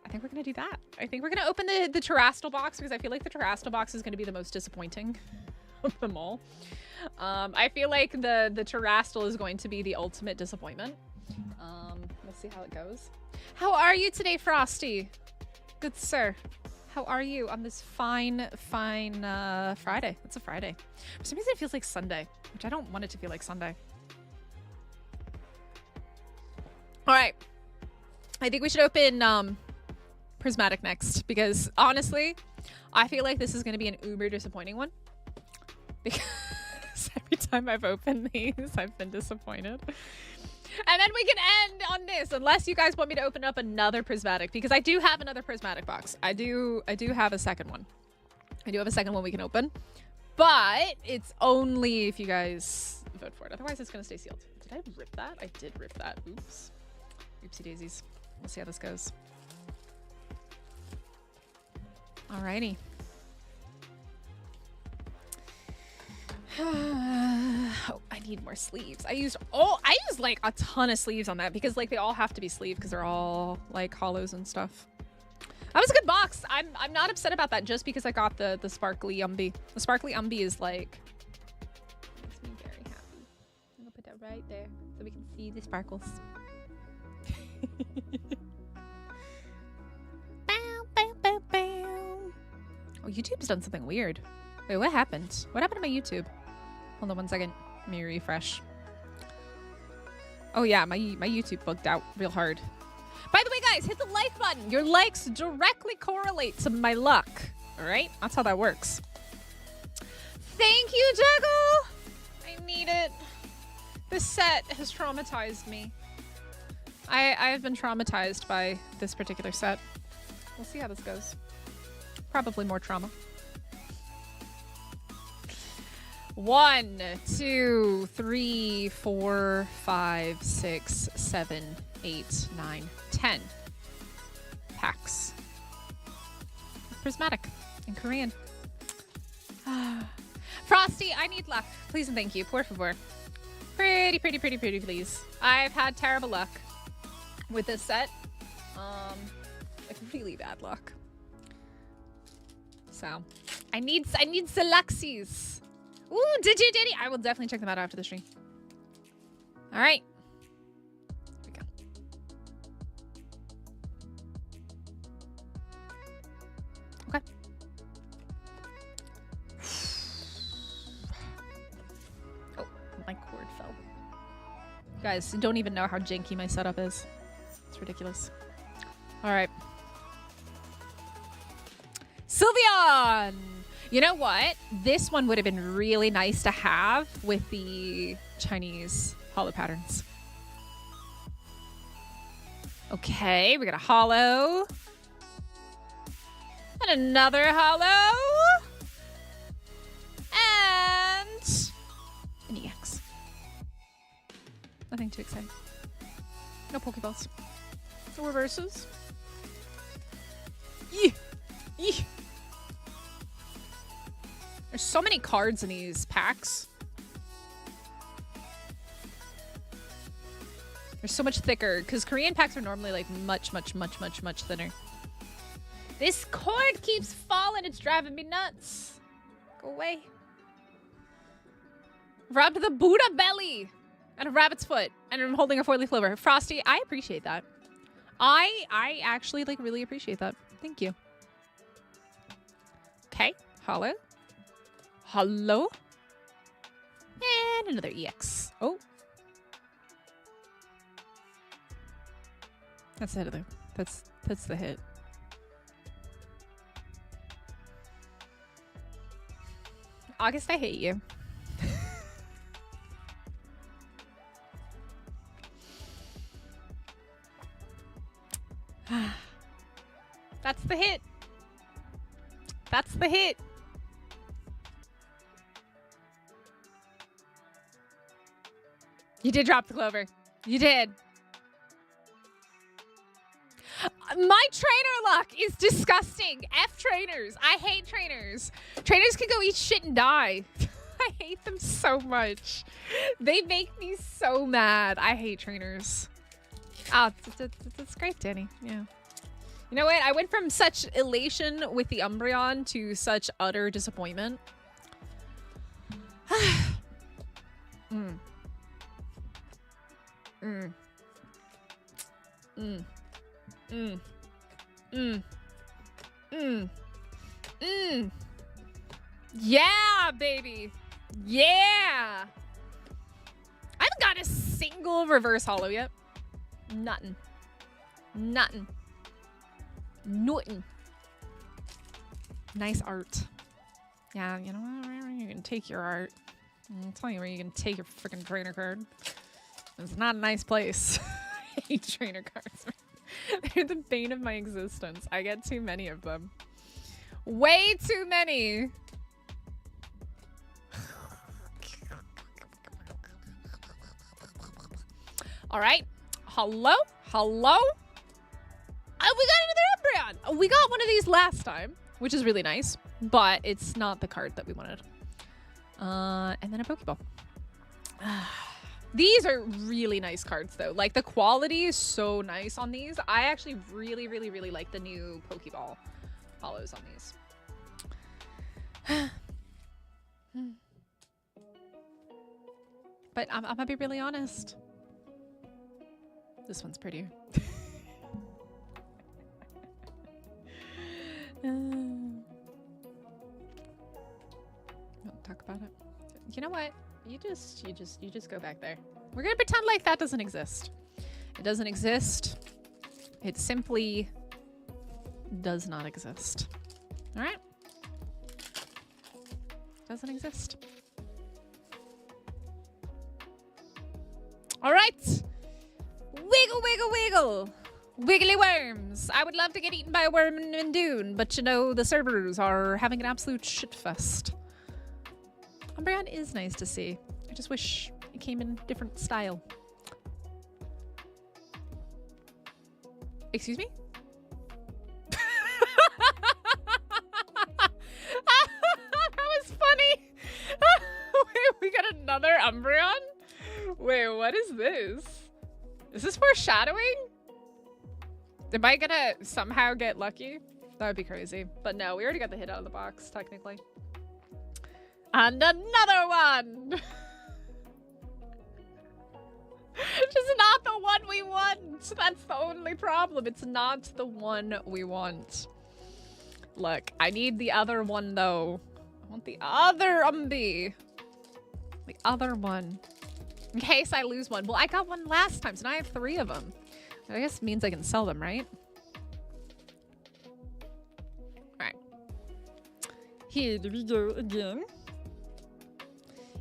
think we're going to do that. I think we're going to open the Terastal box because I feel like the Terastal box is going to be the most disappointing of them all. I feel like the Terastal is going to be the ultimate disappointment. We'll see how it goes. How are you today, Frosty? Good sir. How are you on this fine Friday? It's a Friday. For some reason it feels like Sunday, which I don't want it to feel like Sunday. All right. I think we should open Prismatic next because honestly, I feel like this is going to be an uber disappointing one. Because every time I've opened these, I've been disappointed. And then we can end on this, unless you guys want me to open up another Prismatic, because I do have another Prismatic box. I do have a second one. I do have a second one we can open, but it's only if you guys vote for it. Otherwise, it's gonna stay sealed. Did I rip that? I did rip that. Oops. Oopsie daisies. We'll see how this goes. Alrighty. Oh, I need more sleeves. I used like a ton of sleeves on that because like they all have to be sleeved because they're all like hollows and stuff. That was a good box. I'm not upset about that just because I got the sparkly Umbee. The sparkly Umbee is like makes me very happy. I'm gonna put that right there so we can see the sparkles. Bow, bow, bow, bow. Oh, YouTube's done something weird. Wait, what happened? What happened to my YouTube? Hold on 1 second. Let me refresh. Oh yeah, my YouTube bugged out real hard. By the way, guys, hit the like button. Your likes directly correlate to my luck. All right? That's how that works. Thank you, Juggle. I need it. This set has traumatized me. I've been traumatized by this particular set. We'll see how this goes. Probably more trauma. 1, 2, 3, 4, 5, 6, 7, 8, 9, 10 packs. Prismatic in Korean. Frosty, I need luck. Please and thank you. Por favor. Pretty, pretty, pretty, pretty, please. I've had terrible luck with this set. Like really bad luck. So, I need Seluxies. Ooh, did you? I will definitely check them out after the stream. All right. Here we go. Okay. Oh, my cord fell. You guys don't even know how janky my setup is. It's ridiculous. All right. Sylveon! You know what? This one would have been really nice to have with the Chinese holo patterns. Okay, we got a holo. And another holo. And an EX. Nothing too exciting. No Pokeballs. No reverses. Yee! Yee! There's so many cards in these packs. They're so much thicker because Korean packs are normally like much thinner. This cord keeps falling. It's driving me nuts. Go away. Rub the Buddha belly and a rabbit's foot, and I'm holding a 4-leaf clover. Frosty, I appreciate that. I actually like really appreciate that. Thank you. Okay, holo. Hello? And another EX. Oh. That's the hit of the, that's the hit. August, I hate you. That's the hit. That's the hit. You did drop the clover. You did. My trainer luck is disgusting. F trainers. I hate trainers. Trainers can go eat shit and die. I hate them so much. They make me so mad. I hate trainers. Oh, that's great, Danny. Yeah. You know what? I went from such elation with the Umbreon to such utter disappointment. Mm. Mm. Mm. Mm. Mm. Mm. Mm. Yeah, baby. Yeah. I haven't got a single reverse holo yet. Nothing. Nothing. Nothing. Nice art. Yeah, you know where you can take your art. I'll tell you where you can take your freaking trainer card. It's not a nice place. I hate trainer cards. They're the bane of my existence. I get too many of them. Way too many. All right. Hello? Hello? Oh, we got another Umbreon. We got one of these last time, which is really nice, but it's not the card that we wanted. And then a Pokeball. These are really nice cards, though. Like, the quality is so nice on these. I actually really, really, really like the new Pokeball hollows on these. But I'm gonna be really honest. This one's prettier. Don't talk about it. You know what? You just go back there. We're gonna pretend like that doesn't exist. It doesn't exist. It simply does not exist. All right? Doesn't exist. All right. Wiggle, wiggle, wiggle. Wiggly worms. I would love to get eaten by a worm in Dune, but you know, the servers are having an absolute shitfest. Umbreon is nice to see. I just wish it came in different style. Excuse me? That was funny. Wait, we got another Umbreon? Wait, what is this? Is this foreshadowing? Am I gonna somehow get lucky? That would be crazy. But no, we already got the hit out of the box, technically. And another one! Just not the one we want. That's the only problem. It's not the one we want. Look, I need the other one, though. I want the other Umbee. The other one. In case I lose one. Well, I got one last time, so now I have 3 of them. I guess it means I can sell them, right? Alright. Here we go again.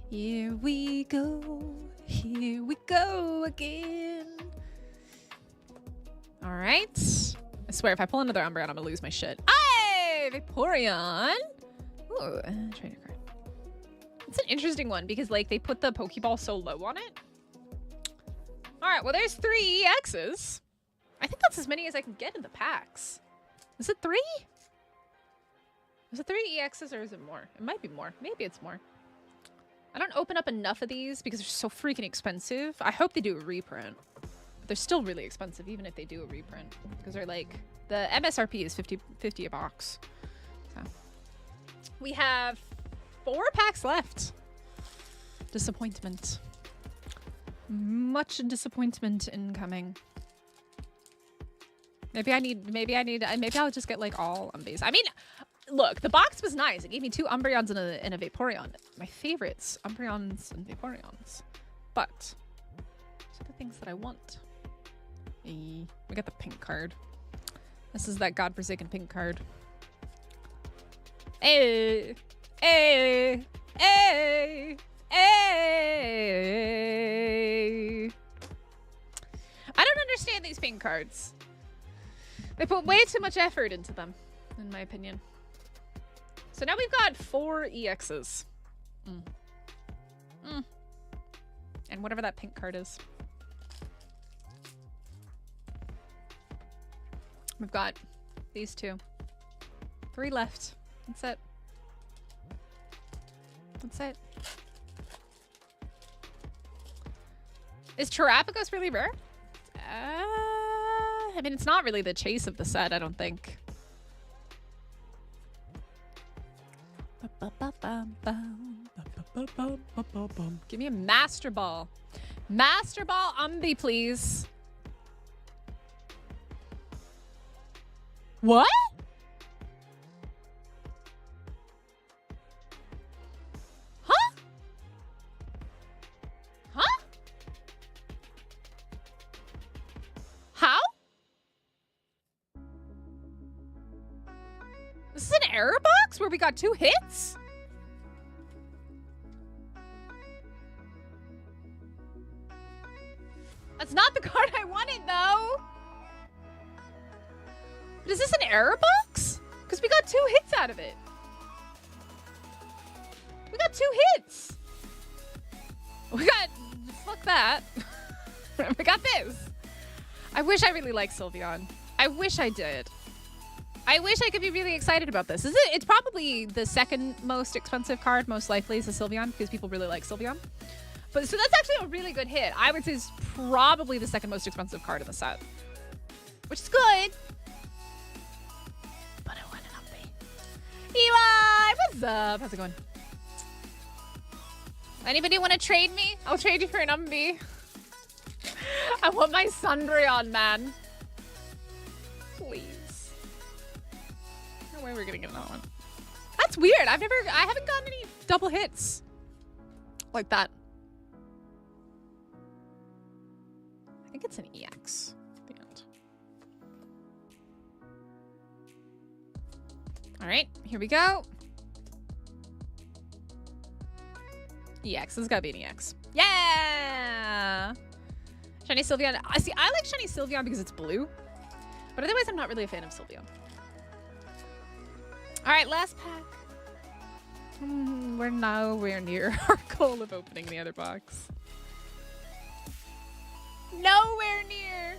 Here we go. Here we go again. Alright. I swear, if I pull another Umbreon, I'm gonna lose my shit. Hey! Vaporeon! Ooh, trainer card. It's an interesting one because, like, they put the Pokeball so low on it. Alright, well, there's 3 EXs. I think that's as many as I can get in the packs. Is it 3? Is it 3 EXs or is it more? It might be more. Maybe it's more. I don't open up enough of these because they're so freaking expensive. I hope they do a reprint. But they're still really expensive even if they do a reprint. Because they're like, the MSRP is 50 a box. So. We have 4 packs left. Disappointment. Much disappointment incoming. Maybe I'll just get like all Umbees. I mean, look, the box was nice. It gave me 2 Umbreons and a Vaporeon. My favorites, Umbreons and Vaporeons. But these are the things that I want. We got the pink card. This is that godforsaken pink card. Hey, hey, hey, hey. I don't understand these pink cards. They put way too much effort into them, in my opinion. So now we've got 4 EXs. And whatever that pink card is. We've got these 2. 3 left. That's it. That's it. Is Terapagos really rare? I mean, it's not really the chase of the set, I don't think. Give me a Master Ball. Master Ball Umbee, please. What? Huh? Huh? How? This is an error box where we got 2 hits? That's not the card I wanted, though. But is this an error box? Because we got 2 hits out of it. We got 2 hits. We got... Fuck that. We got this. I wish I really liked Sylveon. I wish I did. I wish I could be really excited about this. It's probably the 2nd most expensive card, most likely, is the Sylveon, because people really like Sylveon. But so that's actually a really good hit. I would say it's probably the 2nd most expensive card in the set. Which is good. But I want an Umbee. Eli! What's up? How's it going? Anybody want to trade me? I'll trade you for an Umbee. I want my Sundreon, man. Please. I no way we're gonna get another one. That's weird. I haven't gotten any double hits like that. I think it's an EX at the end. All right, here we go. EX, this has gotta be an EX. Yeah! Shiny Sylveon. See, I like Shiny Sylveon because it's blue. But otherwise, I'm not really a fan of Sylveon. All right, last pack. We're nowhere near our goal of opening the other box. Nowhere near.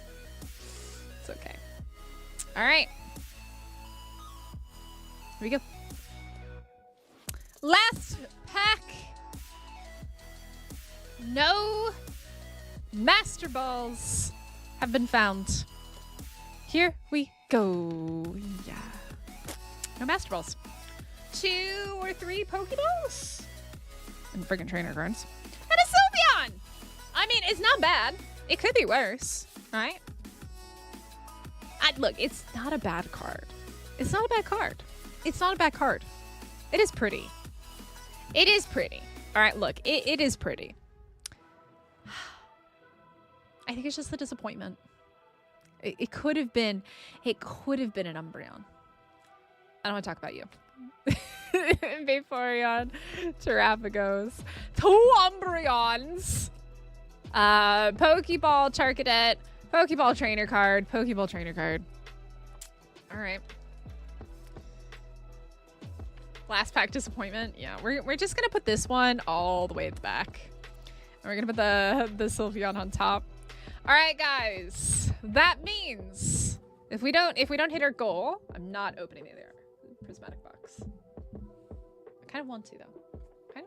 It's okay. All right. Here we go. Last pack. No Master Balls have been found. Here we go. Yeah. No Master Balls. 2 or 3 Pokeballs. And friggin' trainer cards. And a Sylveon! I mean, it's not bad. It could be worse, right? Look, it's not a bad card. It's not a bad card. It's not a bad card. It is pretty. It is pretty. All right, look, it is pretty. I think it's just the disappointment. It could have been an Umbreon. I don't want to talk about you. Vaporeon, Terrapagos, 2 Umbreons, Pokeball Charcadet, Pokeball Trainer card, Pokeball Trainer card. All right. Last pack disappointment. Yeah, we're just gonna put this one all the way at the back. And we're gonna put the Sylveon on top. All right, guys. That means if we don't hit our goal, I'm not opening the other prismatic box. I kind of want to though. I'm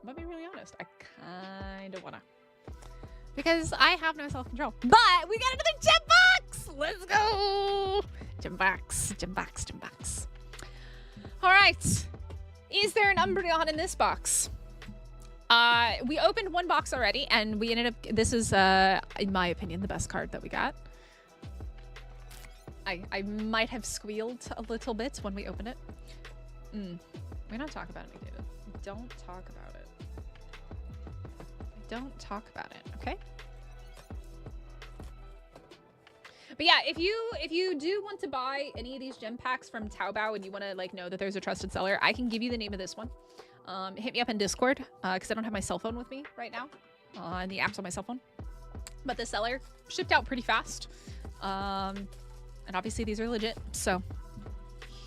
gonna be really honest. I kind of wanna. Because I have no self-control. But we got another gem box! Let's go! Gem box, gem box, gem box. All right. Is there an Umbreon in this box? We opened one box already, and we ended up... This is, in my opinion, the best card that we got. I might have squealed a little bit when we opened it. We don't talk about it, McDavid. Don't talk about it. Don't talk about it, okay? But yeah, if you do want to buy any of these gem packs from Taobao and you want to like know that there's a trusted seller, I can give you the name of this one. Hit me up in Discord because I don't have my cell phone with me right now. And the app's on my cell phone. But the seller shipped out pretty fast. And obviously these are legit, so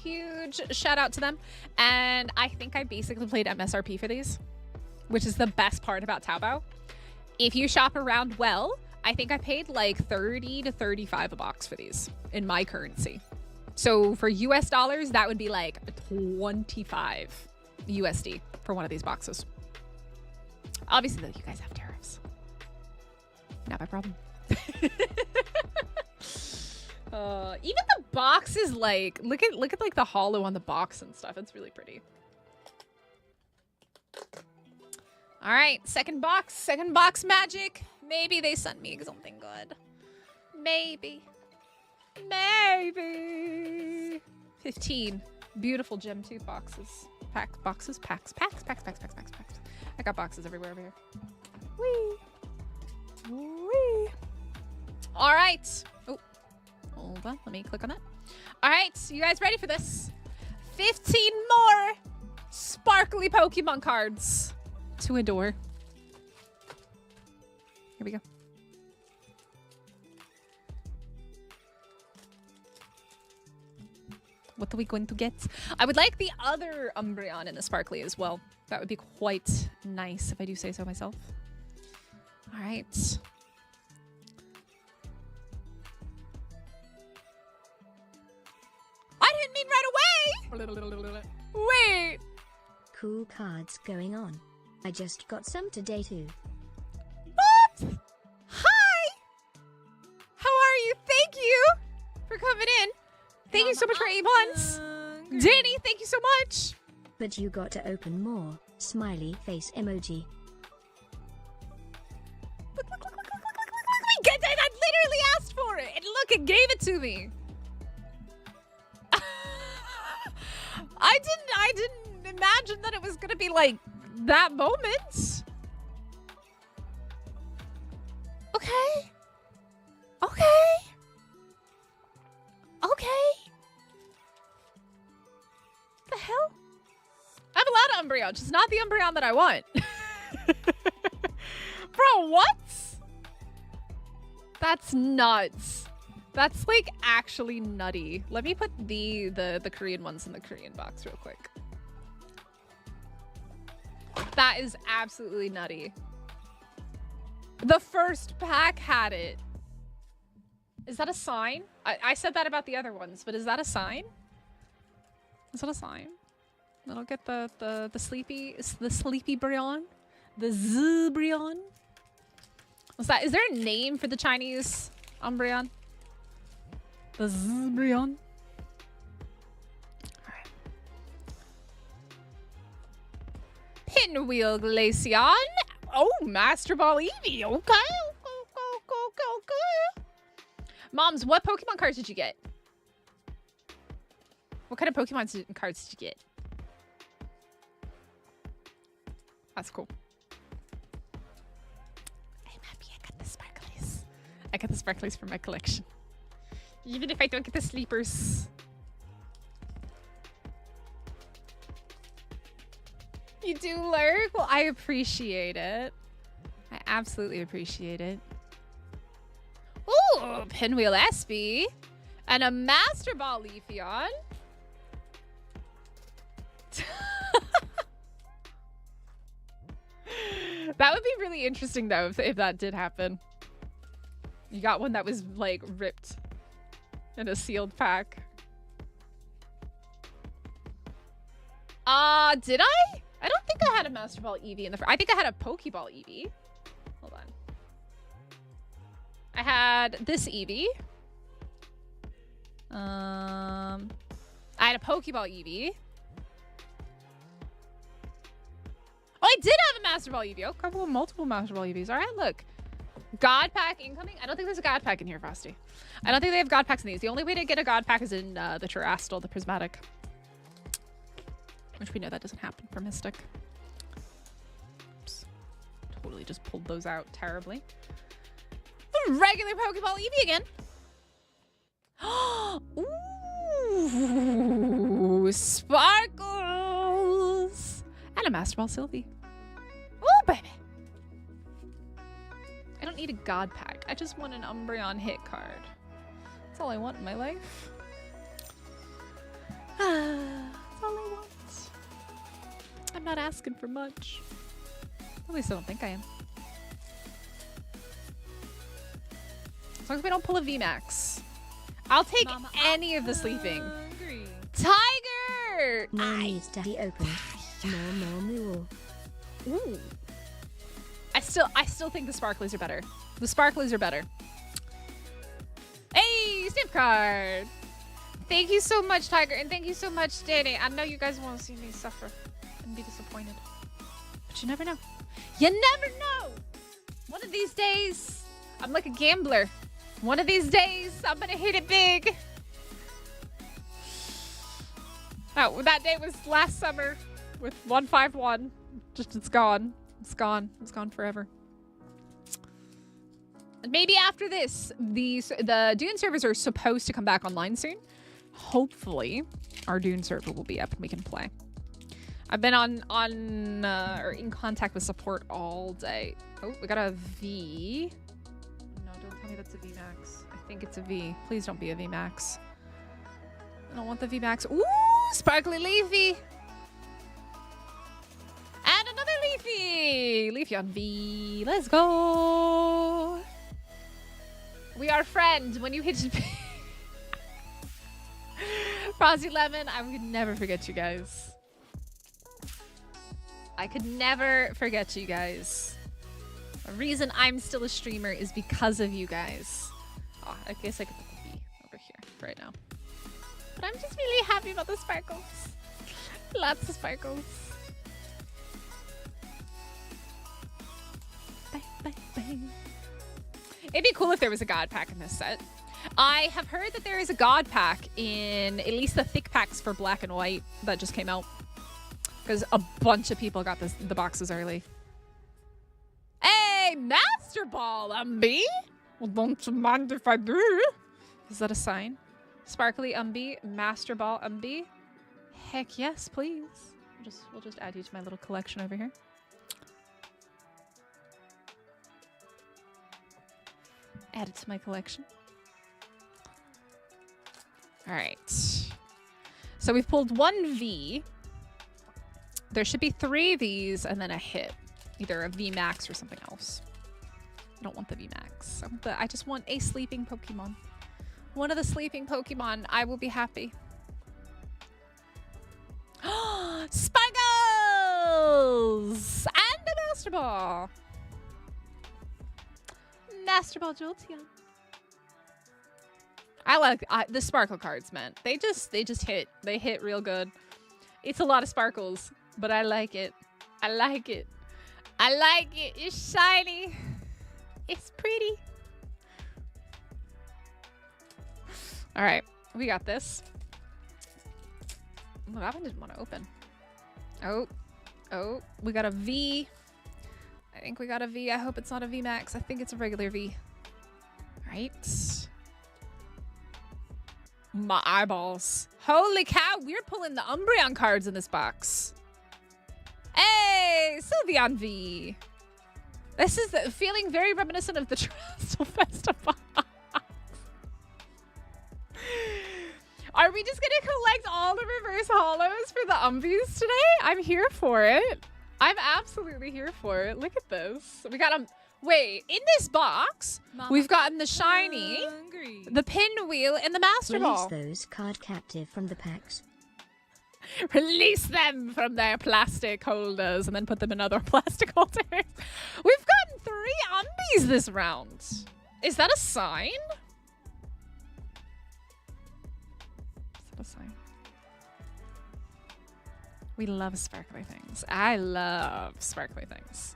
huge shout out to them. And I think I basically played MSRP for these, which is the best part about Taobao. If you shop around well, I think I paid like 30 to 35 a box for these in my currency. So for US dollars, that would be like 25 USD for one of these boxes. Obviously though, you guys have tariffs. Not my problem. Even the box is like, look at like the hollow on the box and stuff. It's really pretty. All right, second box magic. Maybe they sent me something good. Maybe. 15 beautiful gem tooth boxes. Packs. I got boxes everywhere over here. Whee. All right. Oh, hold on. Let me click on that. All right, you guys ready for this? 15 more sparkly Pokemon cards to adore. Here we go. What are we going to get? I would like the other Umbreon in the sparkly as well. That would be quite nice if I do say so myself. All right. I didn't mean right away! Wait! Cool cards going on. I just got some today too. What? Hi! How are you? Thank you for coming in. Thank you so much for 8 months. Danny, thank you so much. But you got to open more. Smiley face emoji. Look. Get that! I literally asked for it. And look, it gave it to me. I didn't imagine that it was gonna be like that moment. Okay. Okay. Okay. The hell? I have a lot of Umbreon, just not the Umbreon that I want. Bro, what? That's nuts. That's like actually nutty. Let me put the Korean ones in the Korean box real quick. That is absolutely nutty. The first pack had it. Is that a sign? I said that about the other ones, but is that a sign? Is that a sign? That'll get the sleepy Brion? The Zbrion? What's that? Is there a name for the Chinese Umbreon? The Zbrion? Alright. Pinwheel Glaceon. Oh, Master Ball Eevee. Okay. Moms, what Pokemon cards did you get? What kind of Pokemon cards did you get? That's cool. I'm happy I got the sparklies. I got the sparklies for my collection. Even if I don't get the sleepers. You do, Lurk? Well, I appreciate it. I absolutely appreciate it. Ooh, Pinwheel Espy. And a Master Ball Leafeon. That would be really interesting, though, if that did happen. You got one that was, like, ripped in a sealed pack. Did I? I don't think I had a Master Ball Eevee in the I think I had a Pokeball Eevee. Hold on. I had this Eevee. I had a Pokeball Eevee. Oh, I did have a Master Ball Eevee. Oh, a couple of multiple Master Ball Eevees. All right, look. God Pack incoming? I don't think there's a God Pack in here, Frosty. I don't think they have God Packs in these. The only way to get a God Pack is in the Terastal, the Prismatic. Which we know that doesn't happen for Mystic. Oops. Totally just pulled those out terribly. The regular Pokeball Eevee again. Ooh, sparkles. And a Master Ball Sylvie. Ooh, baby. I don't need a God Pack. I just want an Umbreon hit card. That's all I want in my life. That's all I want. I'm not asking for much. At least I don't think I am. As long as we don't pull a VMAX. I'll take Mama, any of the sleeping. Tiger! No needs to be opened. More. Ooh. I still think the sparklies are better. The sparklies are better. Hey, stamp card! Thank you so much, Tiger, and thank you so much, Danny. I know you guys want to see me suffer and be disappointed. But you never know. You never know! One of these days, I'm like a gambler. One of these days, I'm gonna hit it big. Oh, that day was last summer with 151. Just, it's gone. It's gone. It's gone forever. And maybe after this, the Dune servers are supposed to come back online soon. Hopefully, our Dune server will be up and we can play. I've been or in contact with support all day. Oh, we got a V. No, don't tell me that's a V Max. I think it's a V. Please don't be a V Max. I don't want the V Max. Ooh, sparkly Leafy. And another Leafy. Leafy on V. Let's go. We are friends when you hit Frosty Lemon. I would never forget you guys. I could never forget you guys. The reason I'm still a streamer is because of you guys. Oh, I guess I could put the B over here right now. But I'm just really happy about the sparkles. Lots of sparkles. Bang, bang, bang. It'd be cool if there was a God Pack in this set. I have heard that there is a god pack in at least the thick packs for black and white that just came out. Because a bunch of people got the boxes early. Hey, Master Ball, Umby! Well, don't you mind if I do? Is that a sign? Sparkly Umby, Master Ball Umby. Heck yes, please. We'll just add you to my little collection over here. Add it to my collection. All right. So we've pulled 1 V. There should be 3 Vs and then a hit. Either a V Max or something else. I don't want the V Max. I just want a sleeping Pokemon. One of the sleeping Pokemon. I will be happy. Sparkles! And a Master Ball. Master Ball Jolteon. I like the sparkle cards, man. They just hit. They hit real good. It's a lot of sparkles, but I like it. I like it. I like it. It's shiny. It's pretty. All right, we got this. Oh, that one didn't want to open. Oh, we got a V. I think we got a V. I hope it's not a V Max. I think it's a regular V. All right. My eyeballs. Holy cow, we're pulling the Umbreon cards in this box. Hey, Sylveon V. This is feeling very reminiscent of the Trastal Festival. Are we just gonna collect all the reverse hollows for the Umbies today? I'm here for it. I'm absolutely here for it. Look at this. We got a... Wait, in this box, we've gotten the shiny, the pinwheel, and the Master Ball. Release those card captive from the packs. Release them from their plastic holders and then put them in other plastic holders. We've gotten 3 Umbies this round. Is that a sign? Is that a sign? We love sparkly things. I love sparkly things.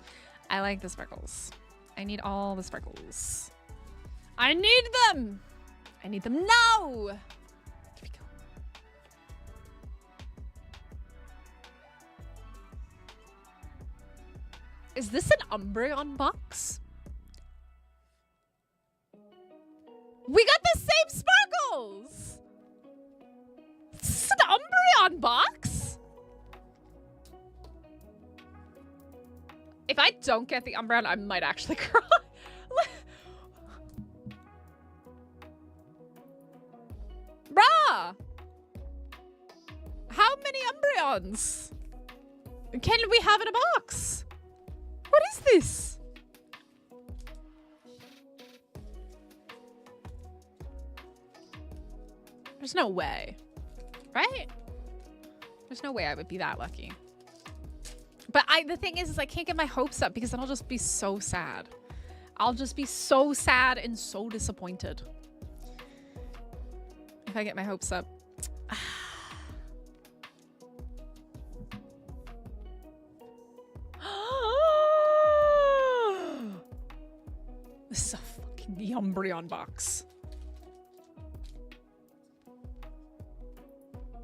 I like the sparkles. I need all the sparkles. I need them! I need them now! Here we go. Is this an Umbreon box? We got the same sparkles! This is an Umbreon box? If I don't get the Umbreon, I might actually cry. Bruh! How many Umbreons can we have in a box? What is this? There's no way, right? There's no way I would be that lucky. But the thing is I can't get my hopes up because then I'll just be so sad. I'll just be so sad and so disappointed if I get my hopes up. This is a fucking Umbreon box.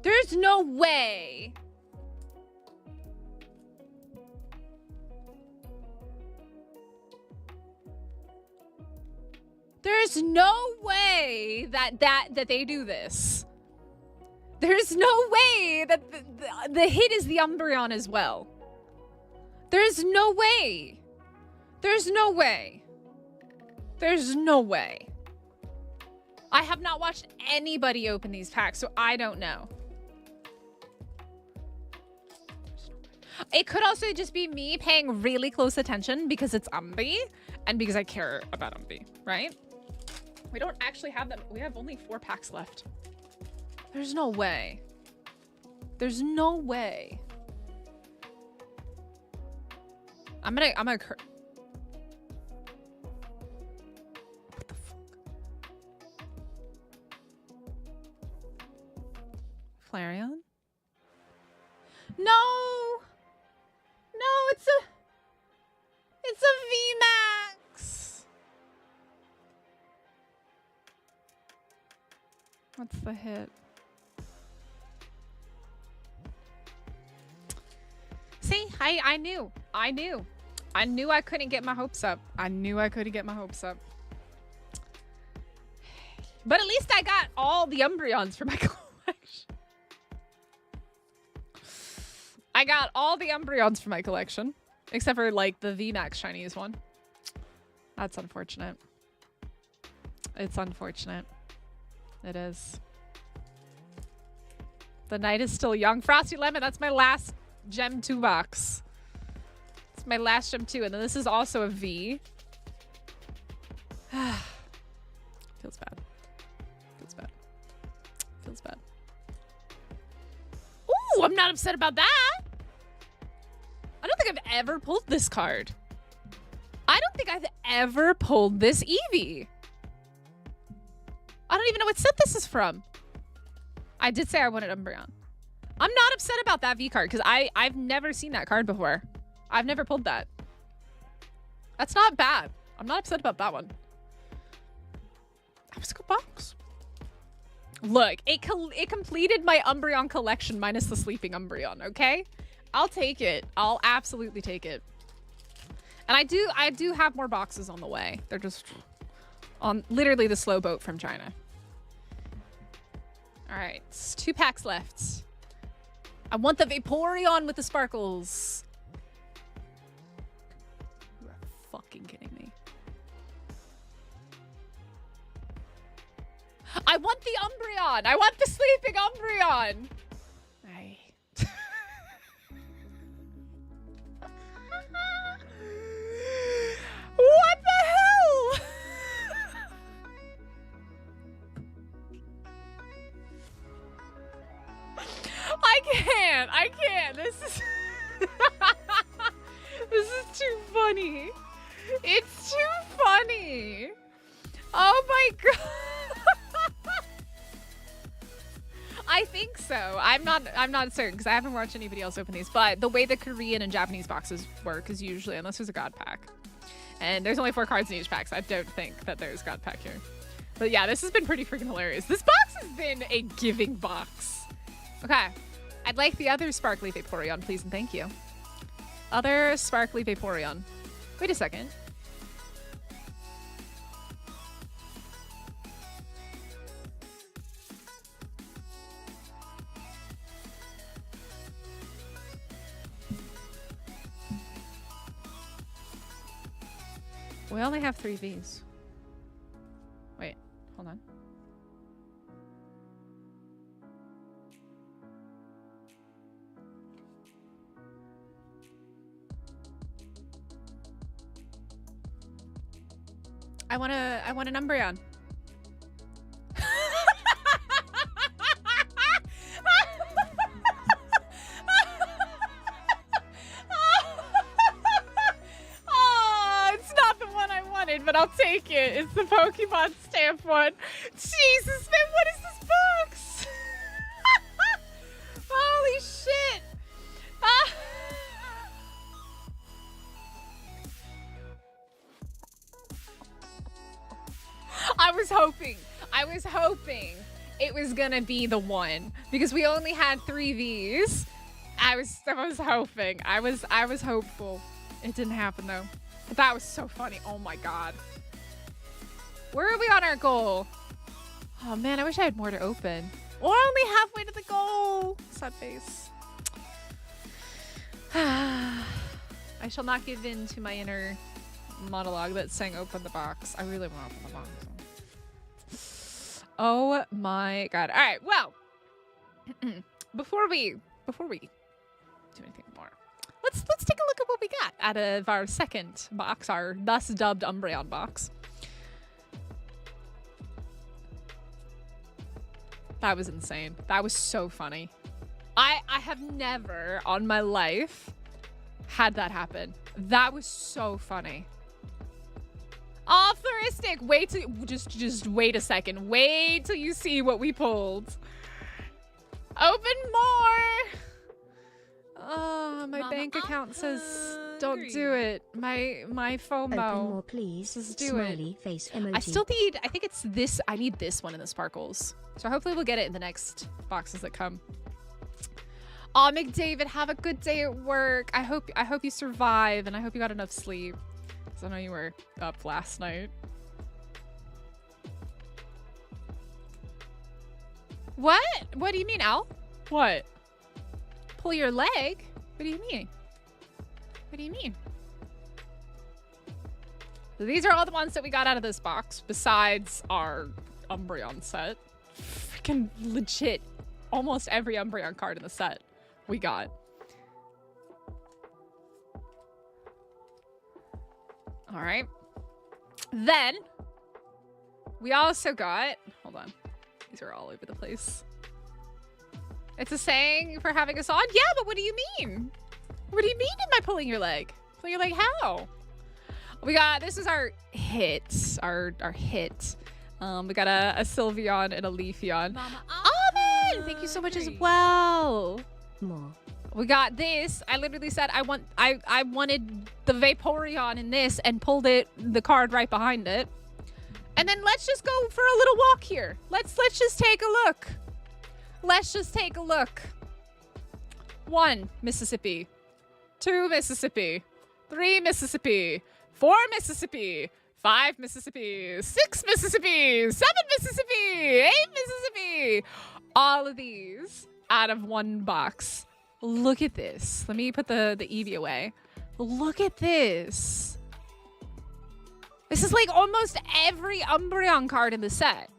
There's no way. There's no way that they do this. There's no way that the hit is the Umbreon as well. There's no way. There's no way. There's no way. I have not watched anybody open these packs, so I don't know. It could also just be me paying really close attention because it's Umbee and because I care about Umbee, right? We don't actually have them. We have only 4 packs left. There's no way. There's no way. I'm gonna what the fuck? Flareon? No! No, it's a VMAX. What's the hit? See, I knew. I knew I couldn't get my hopes up. I knew I couldn't get my hopes up. But at least I got all the Umbreons for my collection. I got all the Umbreons for my collection. Except for, like, the VMAX Chinese one. That's unfortunate. It's unfortunate. It is. The night is still young. Frosty Lemon, that's my last Gem 2 box. It's my last Gem 2. And then this is also a V. Feels bad. Feels bad. Feels bad. Ooh, I'm not upset about that. I don't think I've ever pulled this card. I don't think I've ever pulled this Eevee. I don't even know what set this is from. I did say I wanted Umbreon. I'm not upset about that V card because I've never seen that card before. I've never pulled that. That's not bad. I'm not upset about that one. That was a good box. Look, it completed my Umbreon collection minus the sleeping Umbreon, okay? I'll take it. I'll absolutely take it. And I do have more boxes on the way. They're just on literally the slow boat from China. All right, 2 packs left. I want the Vaporeon with the sparkles. You are fucking kidding me. I want the Umbreon. I want the sleeping Umbreon. Aye. What the hell? I can't. This is this is too funny. It's too funny. Oh my god. I think so. I'm not certain because I haven't watched anybody else open these, but the way the Korean and Japanese boxes work is usually, unless there's a god pack. And there's only 4 cards in each pack, so I don't think that there's god pack here. But yeah, this has been pretty freaking hilarious. This box has been a giving box. Okay. I'd like the other sparkly Vaporeon, please and thank you. Other sparkly Vaporeon. Wait a second. We only have 3 Vs. Wait, hold on. I want an Umbreon. Oh, it's not the one I wanted, but I'll take it. It's the Pokemon stamp one. Jesus, man, what is this box? Holy shit. I was hoping it was gonna be the one because we only had 3 Vs. I was hoping. I was hopeful. It didn't happen though. But that was so funny. Oh my god. Where are we on our goal? Oh man, I wish I had more to open. We're only halfway to the goal. Sad face. I shall not give in to my inner monologue that's saying open the box. I really want to open the box. Oh my god. All right, well, before we do anything more, let's take a look at what we got out of our second box, our thus dubbed Umbreon box. That was insane. That was so funny. I have never on my life had that happen. That was so funny. Oh, Floristic! Wait till just wait a second. Wait till you see what we pulled. Open more. Oh, my bank account says Don't do it. My FOMO. Open more, please. Just do Smiley it. face emoji. I still need, I think it's this, I need this one in the sparkles. So hopefully we'll get it in the next boxes that come. Aw, McDavid, have a good day at work. I hope you survive, and I hope you got enough sleep. Because I know you were up last night. What? What do you mean, Al? What? Pull your leg? What do you mean? What do you mean? These are all the ones that we got out of this box, besides our Umbreon set. Freaking legit, almost every Umbreon card in the set we got. All right. Then we also got, hold on. These are all over the place. It's a saying for having us on? Yeah, but what do you mean? What do you mean am I pulling your leg? Pulling your leg how? We got, this is our hit. Our hit. We got a Sylveon and a Leafeon. Mama, Almond! Thank you so much as well. More. We got this. I literally said I wanted the Vaporeon in this and pulled the card right behind it. And then let's just go for a little walk here. Let's just take a look. Let's just take a look. 1, Mississippi. 2, Mississippi. 3, Mississippi. 4, Mississippi. 5, Mississippi. 6, Mississippi. 7, Mississippi. 8, Mississippi. All of these out of one box. Look at this. Let me put the Eevee away. Look at this. This is like almost every Umbreon card in the set.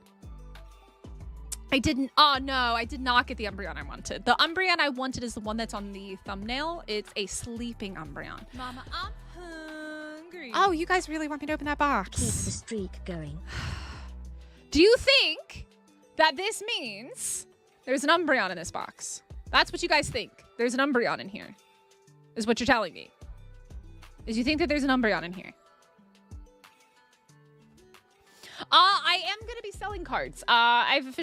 Oh no, I did not get the Umbreon I wanted. The Umbreon I wanted is the one that's on the thumbnail. It's a sleeping Umbreon. Mama, I'm hungry. Oh, you guys really want me to open that box? Keep the streak going. Do you think that this means there's an Umbreon in this box? That's what you guys think. There's an Umbreon in here, is what you're telling me. Is you think that there's an Umbreon in here? I am gonna be selling cards. I've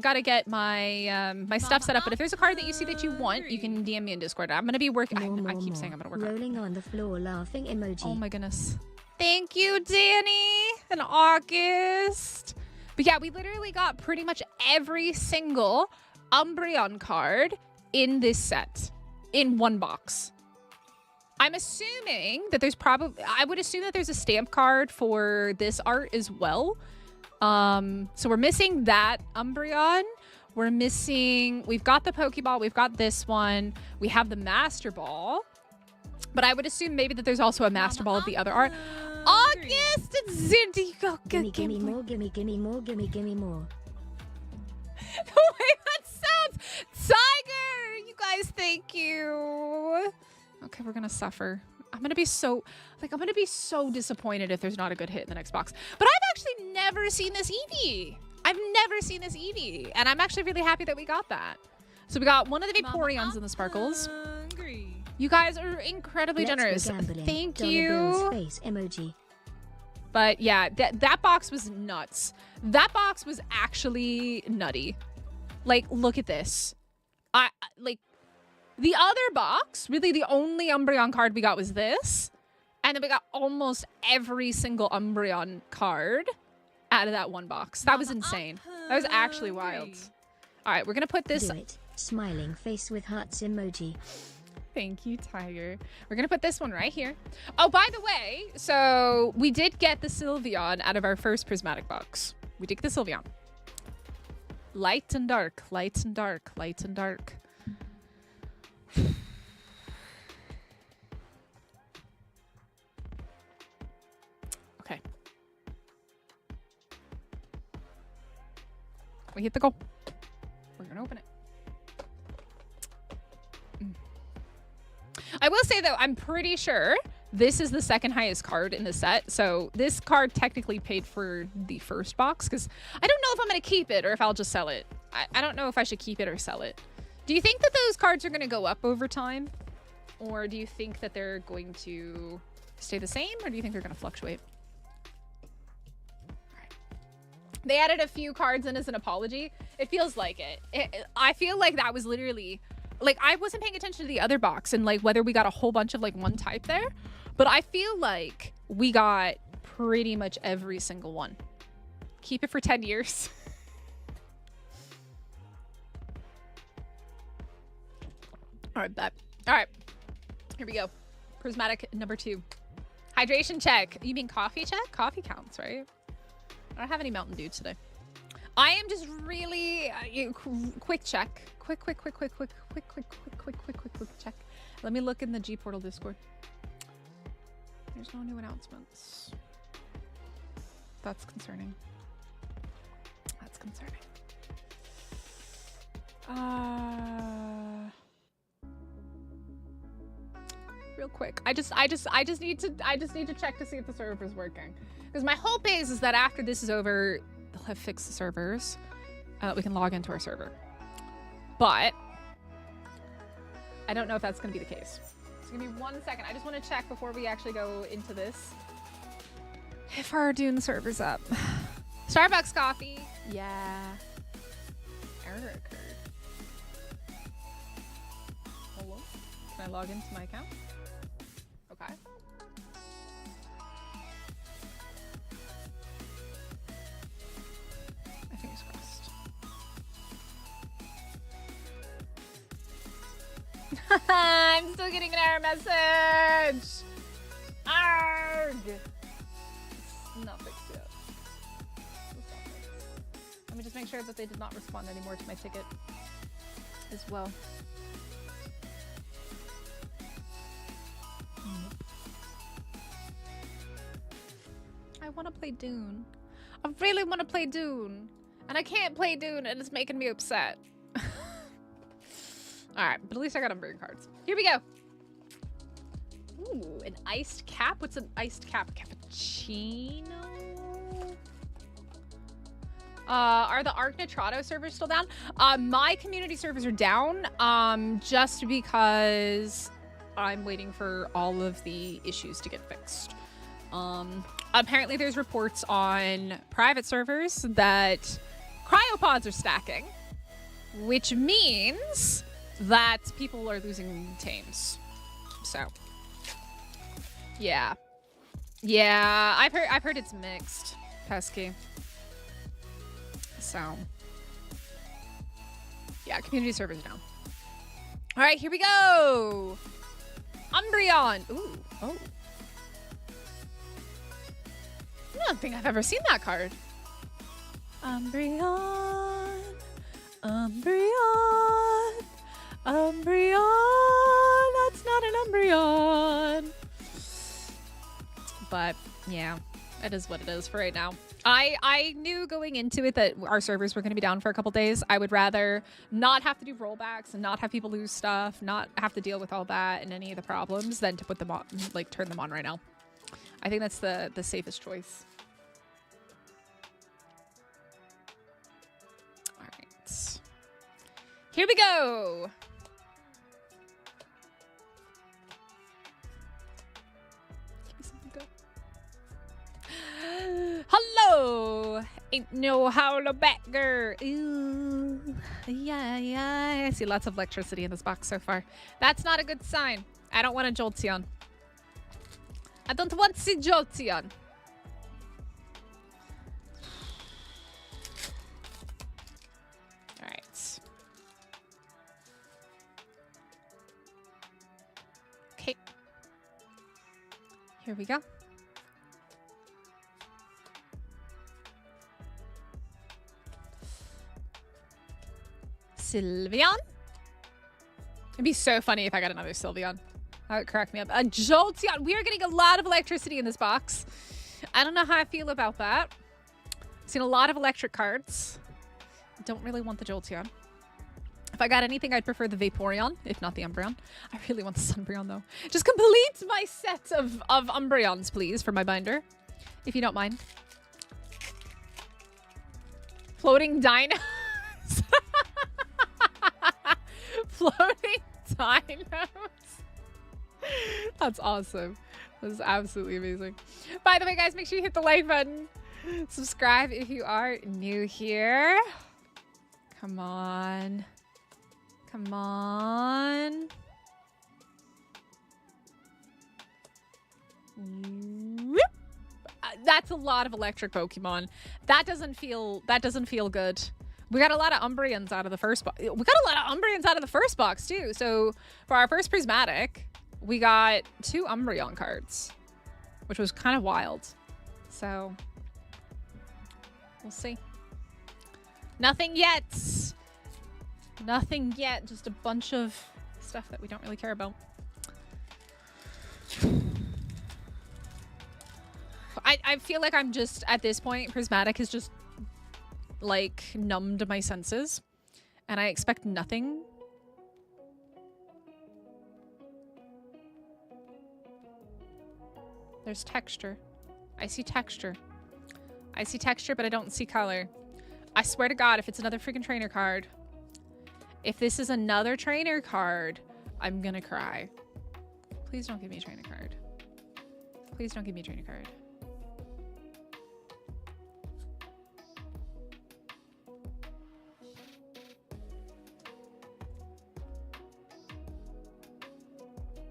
got to get my my stuff set up. But if there's a card that you see that you want, you can DM me in Discord. I'm gonna be working. I keep saying I'm gonna work on it. Rolling on the floor, laughing emoji. Oh my goodness. Thank you, Danny and August. But yeah, we literally got pretty much every single Umbreon card in this set in one box. I'm assuming that there's I would assume that there's a stamp card for this art as well. So we're missing that Umbreon. We've got the Pokeball, we've got this one. We have the Master Ball. But I would assume maybe that there's also a Master Ball of the other art. August and Zindigo. Gimme more, gimme more, gimme more. The way that sounds. Tiger! You guys, thank you. Okay, we're gonna suffer. I'm gonna be so disappointed if there's not a good hit in the next box. But I've actually never seen this Eevee. I've never seen this Eevee. And I'm actually really happy that we got that. So we got one of the Vaporeons in the sparkles. Hungry. You guys are incredibly generous. Thank you. Face emoji. But yeah, that box was nuts. That box was actually nutty. Like, look at this. The other box, really the only Umbreon card we got was this. And then we got almost every single Umbreon card out of that one box. That was insane. That was actually wild. All right, we're going to put this... Do it. Smiling face with hearts emoji. Thank you, Tiger. We're going to put this one right here. Oh, by the way, so we did get the Sylveon out of our first Prismatic box. We did get the Sylveon. Light and dark, light and dark, light and dark. Okay. We hit the goal. We're gonna open it. I will say though, I'm pretty sure this is the second highest card in the set. So this card technically paid for the first box because I don't know if I'm gonna keep it or if I'll just sell it. I don't know if I should keep it or sell it. Do you think that those cards are gonna go up over time? Or do you think that they're going to stay the same? Or do you think they're gonna fluctuate? They added a few cards in as an apology. It feels like it. I feel like that was literally like, I wasn't paying attention to the other box and like whether we got a whole bunch of like one type there, but I feel like we got pretty much every single one. Keep it for 10 years. All right, bet. All right, here we go. Prismatic number 2. Hydration check. You mean coffee check? Coffee counts, right? I don't have any Mountain Dew today. I am just really quick check. Quick check. Let me look in the G Portal Discord. There's no new announcements. That's concerning. That's concerning. Real quick. I just need to check to see if the server's working. Because my hope is that after this is over, they'll have fixed the servers. We can log into our server. But I don't know if that's going to be the case. So give me 1 second. I just want to check before we actually go into this. If our Dune server's up. Starbucks coffee. Yeah. Error occurred. Hello? Can I log into my account? Okay. Fingers crossed. I'm still getting an error message. Arg. It's not fixed yet. It's not fixed. Let me just make sure that they did not respond anymore to my ticket as well. I want to play Dune. I really want to play Dune. And I can't play Dune and it's making me upset. Alright, but at least I got Umbreon cards. Here we go. Ooh, an iced cap? What's an iced cap? Cappuccino? Are the Arc Nitrato servers still down? My community servers are down, just because I'm waiting for all of the issues to get fixed. Apparently there's reports on private servers that cryopods are stacking, which means that people are losing tames. So, yeah. Yeah, I've heard it's mixed, Pesky. So, yeah, community servers down. All right, here we go. Umbreon. Ooh, oh. I don't think I've ever seen that card. Umbreon, Umbreon, Umbreon. That's not an Umbreon. But yeah, it is what it is for right now. I knew going into it that our servers were going to be down for a couple days. I would rather not have to do rollbacks and not have people lose stuff, not have to deal with all that and any of the problems, than to put them on, like turn them on right now. I think that's the safest choice. All right. Here we go. Give me something good. Hello. Ain't no holler back, girl. Ooh. Yeah, yeah. I see lots of electricity in this box so far. That's not a good sign. I don't want a Jolteon. I don't want to see Jolteon. All right. Okay. Here we go. Sylveon? It'd be so funny if I got another Sylveon. That would crack me up. A Jolteon. We are getting a lot of electricity in this box. I don't know how I feel about that. I've seen a lot of electric cards. I don't really want the Jolteon. If I got anything, I'd prefer the Vaporeon, if not the Umbreon. I really want the Sunbreon, though. Just complete my set of Umbreons, please, for my binder. If you don't mind. Floating dinos. Floating dinos. That's awesome. That's absolutely amazing. By the way, guys, make sure you hit the like button. Subscribe if you are new here. Come on. Come on. Whoop. That's a lot of electric Pokemon. That doesn't feel good. We got a lot of Umbreons out of the first box. We got a lot of Umbreons out of the first box too. So for our first Prismatic, we got 2 Umbreon cards, which was kind of wild. So we'll see. Nothing yet. Nothing yet. Just a bunch of stuff that we don't really care about. I feel like I'm just, at this point, Prismatic has just, like, numbed my senses. And I expect nothing. There's texture. I see texture. I see texture, but I don't see color. I swear to God, if it's another freaking trainer card. If this is another trainer card, I'm gonna cry. Please don't give me a trainer card. Please don't give me a trainer card.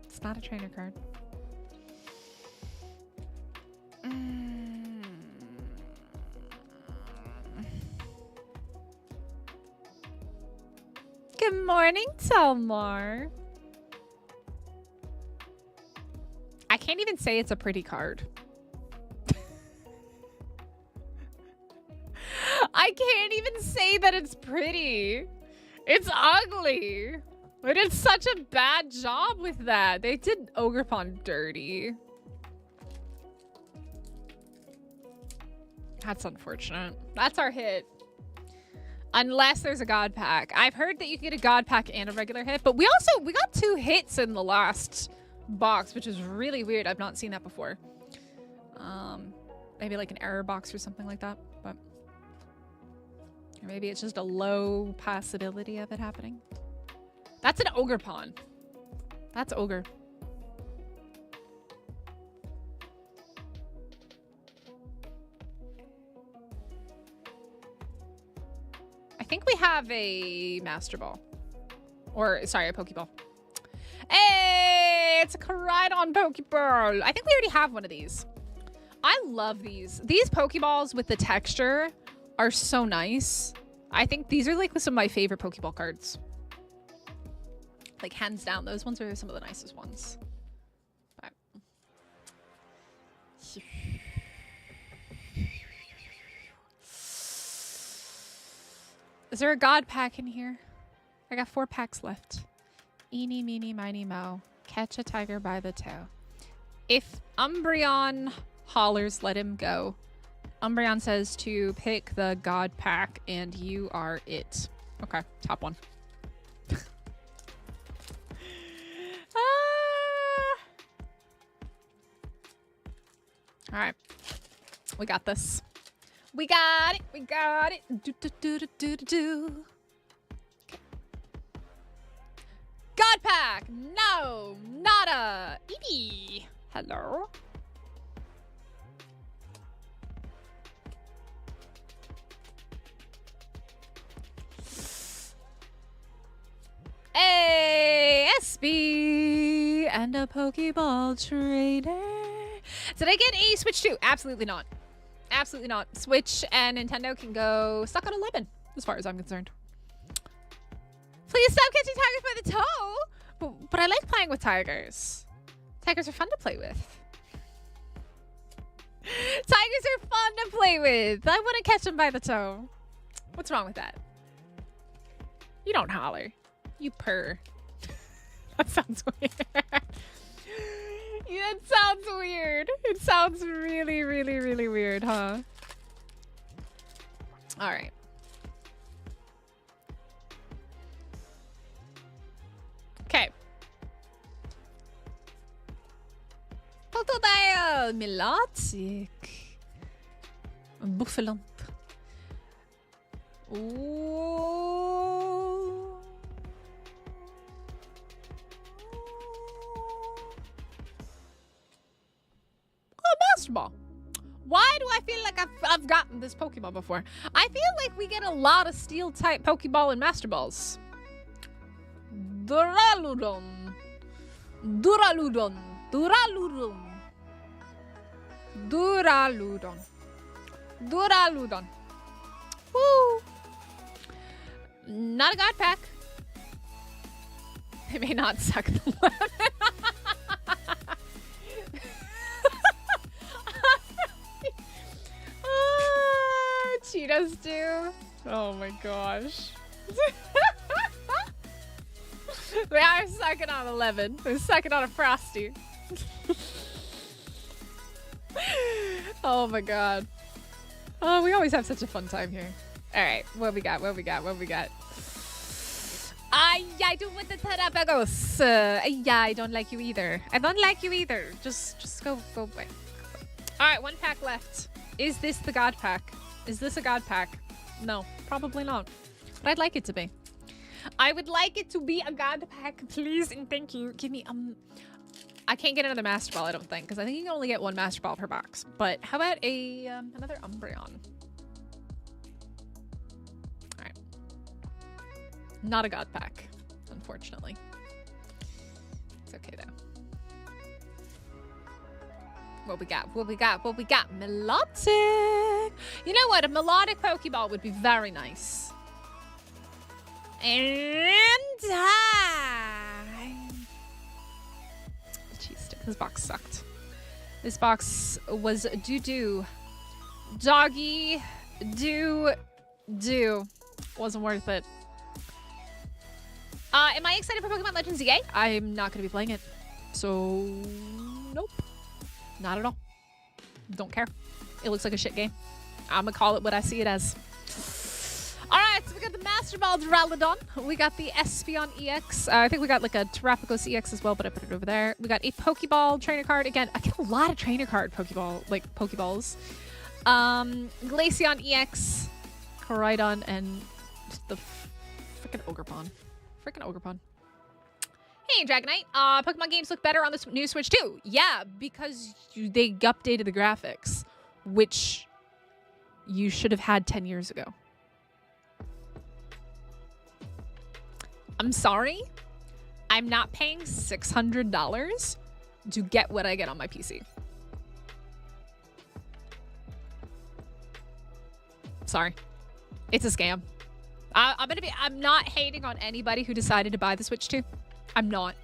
It's not a trainer card. Good morning, Telmar. I can't even say it's a pretty card. I can't even say that it's pretty. It's ugly. They did such a bad job with that. They did Ogerpon dirty. That's unfortunate. That's our hit. Unless there's a God Pack. I've heard that you can get a God Pack and a regular hit, but we got 2 hits in the last box, which is really weird. I've not seen that before. Maybe like an error box or something like that, but or maybe it's just a low possibility of it happening. That's an Ogerpon. That's Ogre. I think we have a Master Ball. Or, sorry, a Pokeball. Hey, it's a Koraidon Pokeball. I think we already have one of these. I love these. These Pokeballs with the texture are so nice. I think these are like some of my favorite Pokeball cards. Like, hands down, those ones are some of the nicest ones. But... Is there a God Pack in here? I got 4 packs left. Eeny, meeny, miny, moe. Catch a tiger by the toe. If Umbreon hollers, let him go. Umbreon says to pick the God Pack, and you are it. Okay, top one. All right, we got this. We got it. We got it. Do, do, do, do, do, do. Okay. God Pack. No, nada. Eevee. Hello. Hey, SB and a Pokeball trainer. Did I get a Switch too? Absolutely not. Absolutely not. Switch and Nintendo can go stuck on a lemon, as far as I'm concerned. Please stop catching tigers by the toe. But I like playing with tigers. Tigers are fun to play with. Tigers are fun to play with. I want to catch them by the toe. What's wrong with that? You don't holler. You purr. That sounds weird. Yeah, it sounds weird. It sounds really, really, really weird, huh? All right. Okay. Totodile Milotic. Buffalant. Ooh. Master Ball. Why do I feel like I've gotten this Pokemon before? I feel like we get a lot of Steel type Pokeball and Master Balls. Duraludon. Duraludon. Duraludon. Duraludon. Duraludon. Woo! Not a god pack. They may not suck the lemon. Cheetos do. Oh my gosh. They are sucking on a lemon. They're sucking on a Frosty. Oh my god. Oh, we always have such a fun time here. Alright, what we got? What we got? What we got? I don't want the Terapagos. Yeah, I don't like you either. I don't like you either. Just go away. Alright, one pack left. Is this the god pack? Is this a god pack? No, probably not. But I'd like it to be. I would like it to be a god pack, please and thank you. Give me I can't get another Master Ball, I don't think, because I think you can only get one Master Ball per box. But how about a another Umbreon? All right. Not a god pack, unfortunately. It's okay though. What we got? What we got? What we got? Melodic. You know what? A melodic Pokeball would be very nice. And time. Jeez, this box sucked. This box was doo-doo. Doggy doo-doo. Wasn't worth it. Am I excited for Pokemon Legends EA? I'm not going to be playing it. So, nope. Not at all. Don't care. It looks like a shit game. I'm gonna call it what I see it as. Alright, so we got the Master Ball Duraludon. We got the Espeon EX. I think we got like a Terapagos EX as well, but I put it over there. We got a Pokeball trainer card. Again, I get a lot of trainer card Pokeballs. Glaceon EX, Koraidon, and the freaking Ogerpon. Hey, Dragonite. Pokemon games look better on the new Switch too. Yeah, because they updated the graphics, which you should have had 10 years ago. I'm sorry. I'm not paying $600 to get what I get on my PC. Sorry. It's a scam. I'm not hating on anybody who decided to buy the Switch 2. I'm not,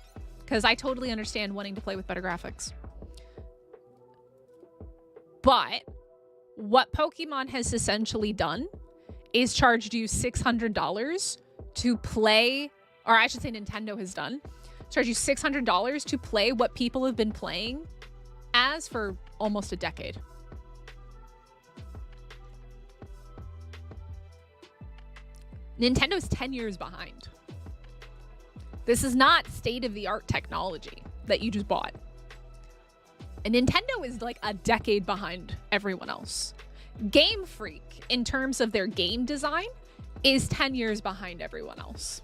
because I totally understand wanting to play with better graphics. But what Pokemon has essentially done is charged you $600 to play, or I should say Nintendo has done, charge you $600 to play what people have been playing as for almost a decade. Nintendo's 10 years behind. This is not state-of-the-art technology that you just bought. And Nintendo is like a decade behind everyone else. Game Freak, in terms of their game design, is 10 years behind everyone else.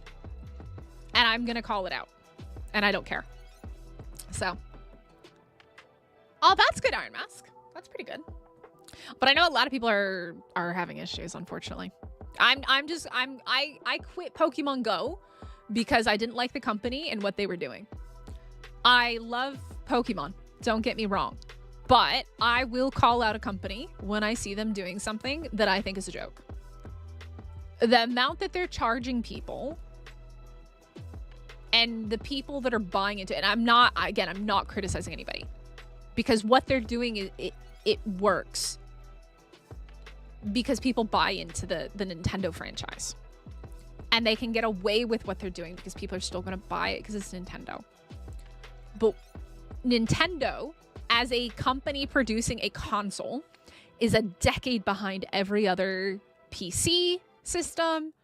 And I'm going to call it out. And I don't care. So. Oh, that's good, Iron Mask. That's pretty good. But I know a lot of people are having issues, unfortunately. I quit Pokemon Go because I didn't like the company and what they were doing. I love Pokemon, don't get me wrong, but I will call out a company when I see them doing something that I think is a joke. The amount that they're charging people and the people that are buying into it, and I'm not criticizing anybody, because what they're doing is it works because people buy into the Nintendo franchise. And they can get away with what they're doing because people are still going to buy it because it's Nintendo. But Nintendo, as a company producing a console, is a decade behind every other PC system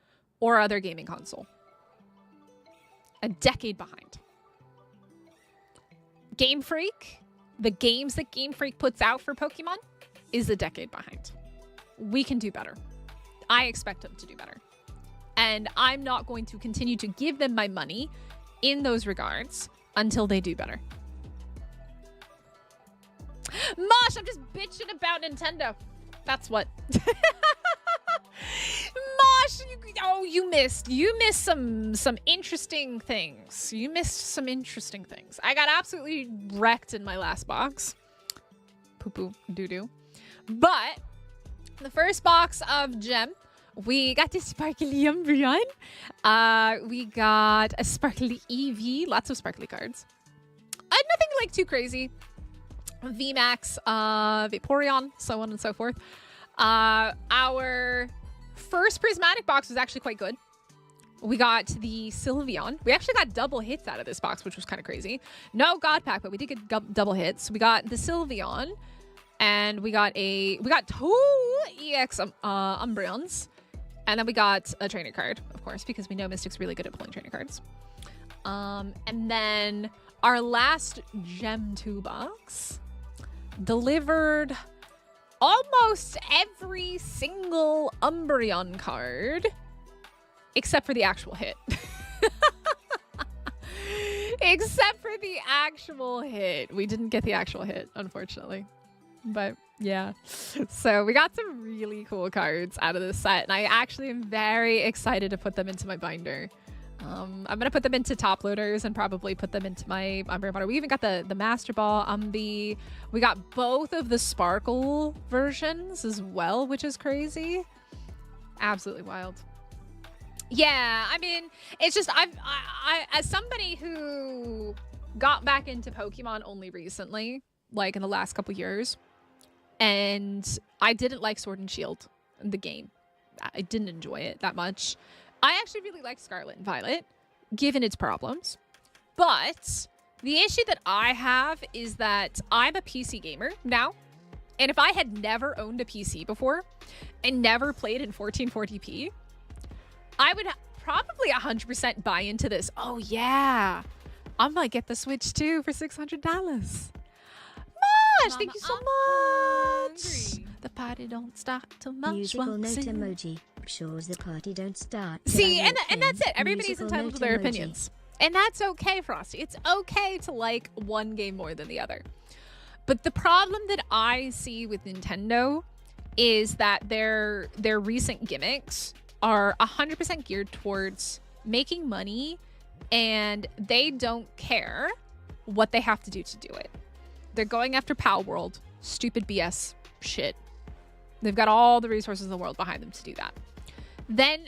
or other gaming console. A decade behind. Game Freak, the games that Game Freak puts out for Pokemon, is a decade behind. We can do better. I expect them to do better. And I'm not going to continue to give them my money in those regards until they do better. Mosh, I'm just bitching about Nintendo. That's what. Mosh, you missed some interesting things. You missed some interesting things. I got absolutely wrecked in my last box. Poo-poo doo-doo. But the first box of gem, we got this sparkly Umbreon. We got a sparkly Eevee. Lots of sparkly cards. Nothing like too crazy. VMAX, Vaporeon, so on and so forth. Our first prismatic box was actually quite good. We got the Sylveon. We actually got double hits out of this box, which was kind of crazy. No God Pack, but we did get double hits. We got the Sylveon, and we got two EX Umbreons, and then we got a trainer card, of course, because we know Mystic's really good at pulling trainer cards. And then our last Gem 2 box delivered almost every single Umbreon card except for the actual hit. Except for the actual hit. We didn't get the actual hit, unfortunately. But yeah. So we got some really cool cards out of this set, and I actually am very excited to put them into my binder. I'm going to put them into top loaders and probably put them into my Umbreon binder. We even got the Master Ball. We got both of the Sparkle versions as well, which is crazy. Absolutely wild. Yeah, I mean, it's just I as somebody who got back into Pokemon only recently, like in the last couple years, and I didn't like Sword and Shield, the game. I didn't enjoy it that much. I actually really like Scarlet and Violet, given its problems. But the issue that I have is that I'm a PC gamer now. And if I had never owned a PC before and never played in 1440p, I would probably 100% buy into this. Oh, yeah. I might get the Switch too for $600. Mosh, thank you so much. Hungry. The party don't start till much. Musical note emoji shows the party don't start. See, and that's it. Everybody's Musical entitled to note their emoji. opinions. And that's okay, Frosty. It's okay to like one game more than the other. But the problem that I see with Nintendo is that their recent gimmicks are 100% geared towards making money, and they don't care what they have to do to do it. They're going after Pal World. Stupid BS shit. They've got all the resources in the world behind them to do that. Then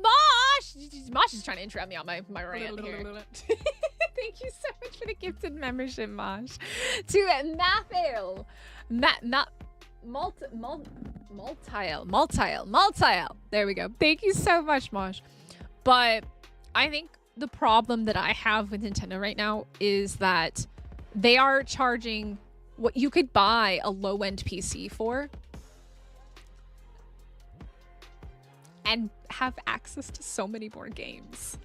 Mosh is trying to interrupt me on my rant here. Thank you so much for the gifted membership, Mosh. To Mathael. Multile. There we go. Thank you so much, Mosh. But I think the problem that I have with Nintendo right now is that they are charging what you could buy a low-end PC for and have access to so many more games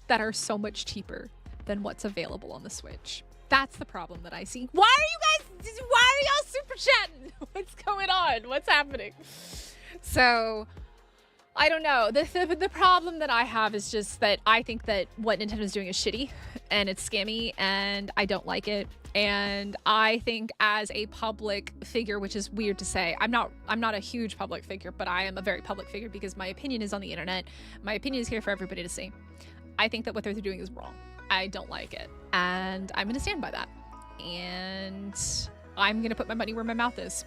that are so much cheaper than what's available on the Switch. That's the problem that I see. Why are y'all super chatting? What's going on? What's happening? So, I don't know. The problem that I have is just that I think that what Nintendo's doing is shitty and it's scammy and I don't like it. And I think as a public figure, which is weird to say, I'm not a huge public figure, but I am a very public figure because my opinion is on the internet. My opinion is here for everybody to see. I think that what they're doing is wrong. I don't like it. And I'm going to stand by that. And I'm going to put my money where my mouth is.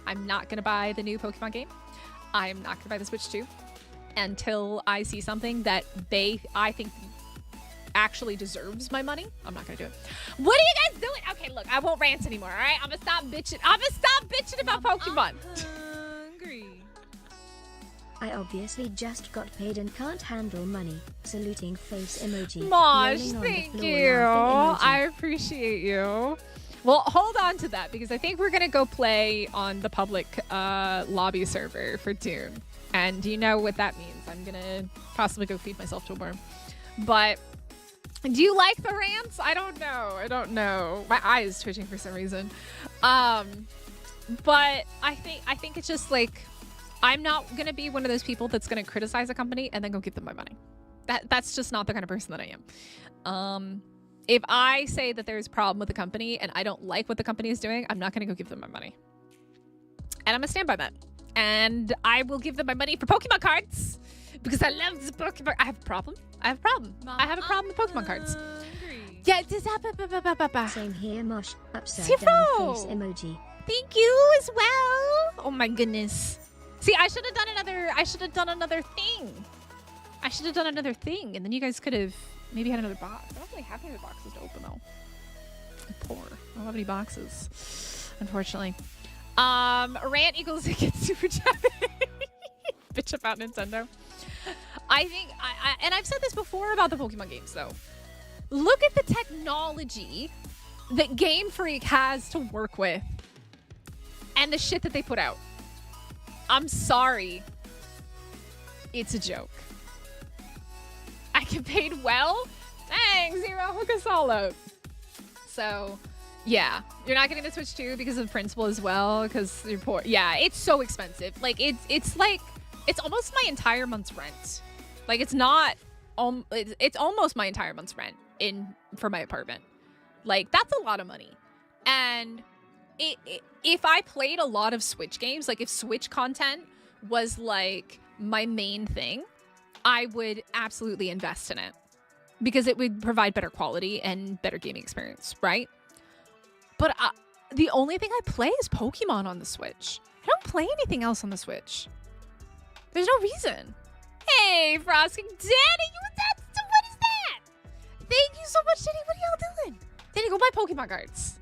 I'm not going to buy the new Pokemon game. I'm not going to buy the Switch 2 until I see something that I think actually deserves my money. I'm not going to do it. What are you guys doing? Okay, look, I won't rant anymore, all right? I'm going to stop bitching about Pokemon. Hungry. I obviously just got paid and can't handle money. Saluting face emoji. Mosh, Rolling on the thank floor you. laughing emoji. I appreciate you. Well, hold on to that because I think we're going to go play on the public lobby server for Dune. And do you know what that means? I'm going to possibly go feed myself to a worm. But do you like the rants? I don't know. My eye is twitching for some reason. But I think it's just like, I'm not going to be one of those people that's going to criticize a company and then go give them my money. That's just not the kind of person that I am. If I say that there's a problem with the company and I don't like what the company is doing, I'm not going to go give them my money. And I'm going to stand by that. and I will give them my money for Pokemon cards because I love the Pokemon. I have a problem. I have a problem. Mom, I have a problem with Pokemon I'm cards. hungry. Yeah, it's Same here, Mosh. Upside Zero. down face emoji. Thank you as well. Oh my goodness. See, I should have done another thing. I should have done another thing, and then you guys could have maybe had another box. I don't really have any other boxes to open though. I'm poor. I don't have any boxes, unfortunately. Rant equals it gets super chat. Bitch about Nintendo. I think and I've said this before about the Pokemon games though. Look at the technology that Game Freak has to work with and the shit that they put out. I'm sorry. It's a joke. I get paid well? Dang, Zero, hook us all up. So, yeah. You're not getting the Switch 2 because of the principal as well, because you're poor. Yeah, it's so expensive. Like, it's like, it's almost my entire month's rent. Like, it's not, it's almost my entire month's rent for my apartment. Like, that's a lot of money. And if I played a lot of Switch games, like if Switch content was like my main thing, I would absolutely invest in it because it would provide better quality and better gaming experience, right? But the only thing I play is Pokemon on the Switch. I don't play anything else on the Switch. There's no reason. Hey, Frosting Danny, what is that? Thank you so much, Danny. What are y'all doing? Danny, go buy Pokemon cards.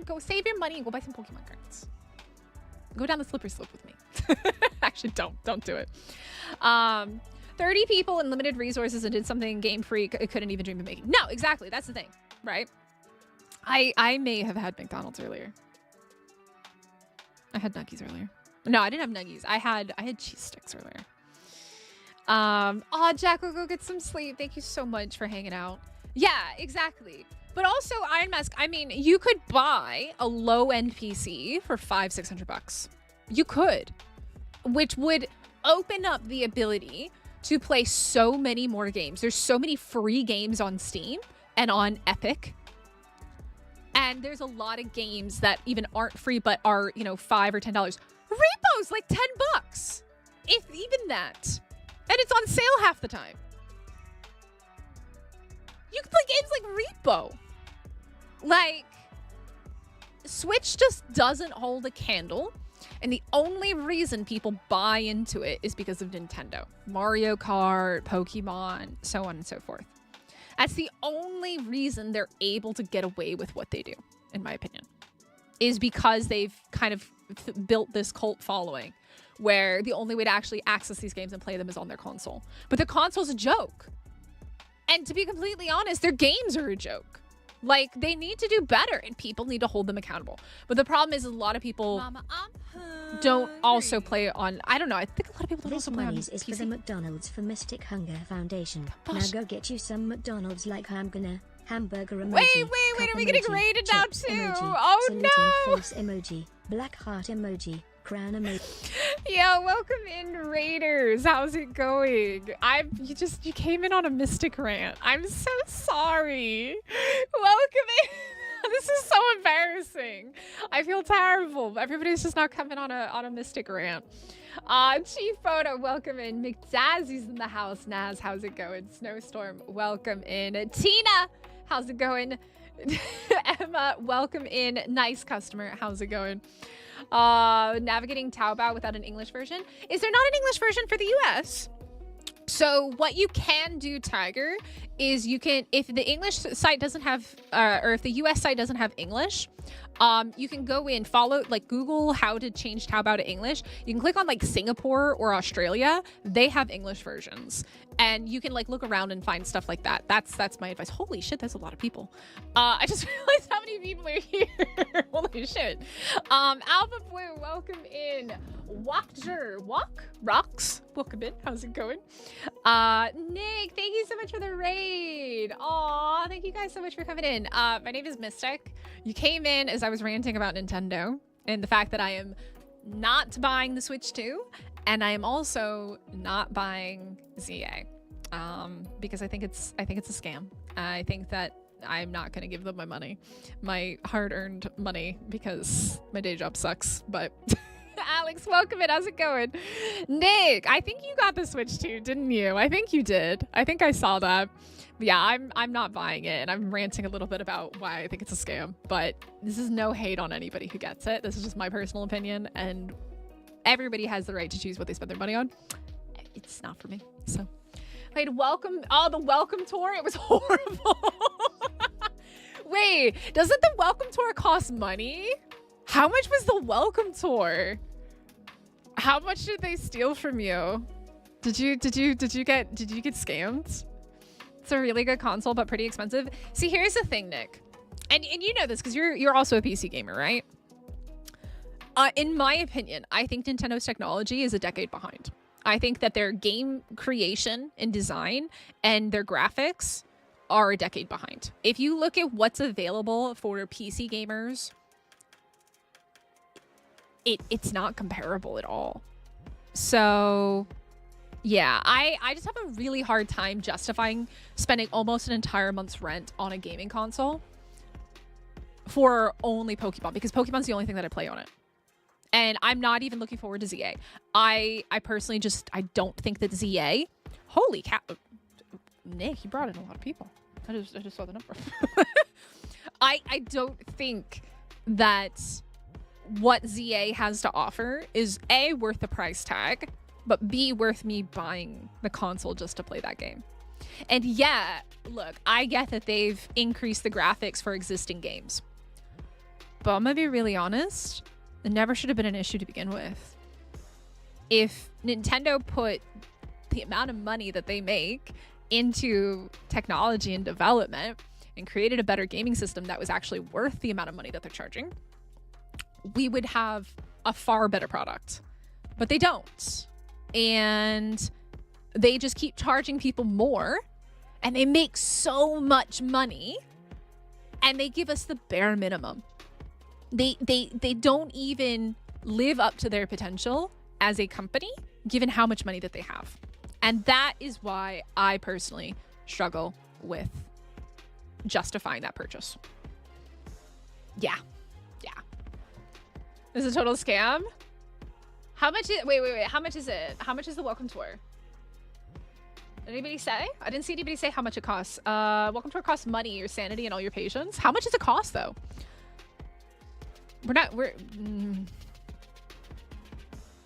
Go save your money and go buy some Pokemon cards. Go down the slippery slope with me. Actually, don't do it. 30 people and limited resources and did something Game Freak couldn't even dream of making. No, exactly. That's the thing, right? I may have had McDonald's earlier. I had Nuggies earlier. No, I didn't have Nuggies. I had cheese sticks earlier. Oh, Jack will go get some sleep. Thank you so much for hanging out. Yeah, exactly. But also, Iron Mask, I mean, you could buy a low-end PC for $500-600. You could. Which would open up the ability to play so many more games. There's so many free games on Steam and on Epic. And there's a lot of games that even aren't free but are, you know, $5 or $10. Repo's like $10. If even that. And it's on sale half the time. You can play games like Repo. Like, Switch just doesn't hold a candle. And the only reason people buy into it is because of Nintendo. Mario Kart, Pokemon, so on and so forth. That's the only reason they're able to get away with what they do, in my opinion. Is because they've kind of built this cult following where the only way to actually access these games and play them is on their console. But the console's a joke. And to be completely honest, their games are a joke. Like, they need to do better and people need to hold them accountable. But the problem is a lot of people Mama, I'm don't also hungry. play on, I don't know, I think a lot of people don't This also play on money's is for the PC. McDonald's for Mystic Hunger Foundation. Gosh. Now go get you some McDonald's like hamburger emoji. Wait, are cup we getting emoji, rated now chips too? emoji, Oh saluting no! face emoji, black heart emoji, crown emoji. Yeah, welcome in, Raiders. How's it going? You came in on a Mystic rant. I'm so sorry. Welcome in. This is so embarrassing. I feel terrible. Everybody's just now coming on a Mystic rant. Chief Photo, welcome in. McDazzy's in the house. Naz, how's it going? Snowstorm, welcome in. Tina, how's it going? Emma, welcome in. Nice customer, how's it going? Navigating Taobao without an English version. Is there not an English version for the US? So what you can do, Tiger, is you can, if the English site doesn't have, or if the US site doesn't have English, you can go in, follow, like Google how to change Taobao to English. You can click on like Singapore or Australia. They have English versions. And you can like look around and find stuff like that. That's my advice. Holy shit, that's a lot of people. I just realized how many people are here. Holy shit. Alpha Blue, welcome in. Rocks, welcome in. How's it going? Nick, thank you so much for the raid. Aw, thank you guys so much for coming in. My name is Mystic. You came in as I was ranting about Nintendo and the fact that I am not buying the Switch 2, and I am also not buying ZA, because I think it's a scam. I think that I'm not gonna give them my money, my hard-earned money, because my day job sucks. But Alex, welcome in. How's it going? Nick, I think you got the Switch too, didn't you? I think you did. I think I saw that. But yeah, I'm not buying it, and I'm ranting a little bit about why I think it's a scam. But this is no hate on anybody who gets it. This is just my personal opinion, and everybody has the right to choose what they spend their money on. It's not for me. So I had the welcome tour. It was horrible. Wait, doesn't the welcome tour cost money? How much was the welcome tour? How much did they steal from you? Did you get scammed? It's a really good console, but pretty expensive. See, here's the thing, Nick, and you know this because you're also a PC gamer, right? In my opinion, I think Nintendo's technology is a decade behind. I think that their game creation and design and their graphics are a decade behind. If you look at what's available for PC gamers, it's not comparable at all. So yeah, I just have a really hard time justifying spending almost an entire month's rent on a gaming console for only Pokemon, because Pokemon's the only thing that I play on it. And I'm not even looking forward to ZA. I personally I don't think that ZA, holy cow, Nick, you brought in a lot of people. I just saw the number. I don't think that what ZA has to offer is A, worth the price tag, but B, worth me buying the console just to play that game. And yeah, look, I get that they've increased the graphics for existing games, but I'm gonna be really honest, it never should have been an issue to begin with. If Nintendo put the amount of money that they make into technology and development and created a better gaming system that was actually worth the amount of money that they're charging, we would have a far better product. But they don't. And they just keep charging people more, and they make so much money, and they give us the bare minimum. They don't even live up to their potential as a company, given how much money that they have. And that is why I personally struggle with justifying that purchase. Yeah. This is a total scam. How much is, wait. How much is it? How much is the welcome tour? Did anybody say? I didn't see anybody say how much it costs. Welcome tour costs money, your sanity, and all your patience. How much does it cost though?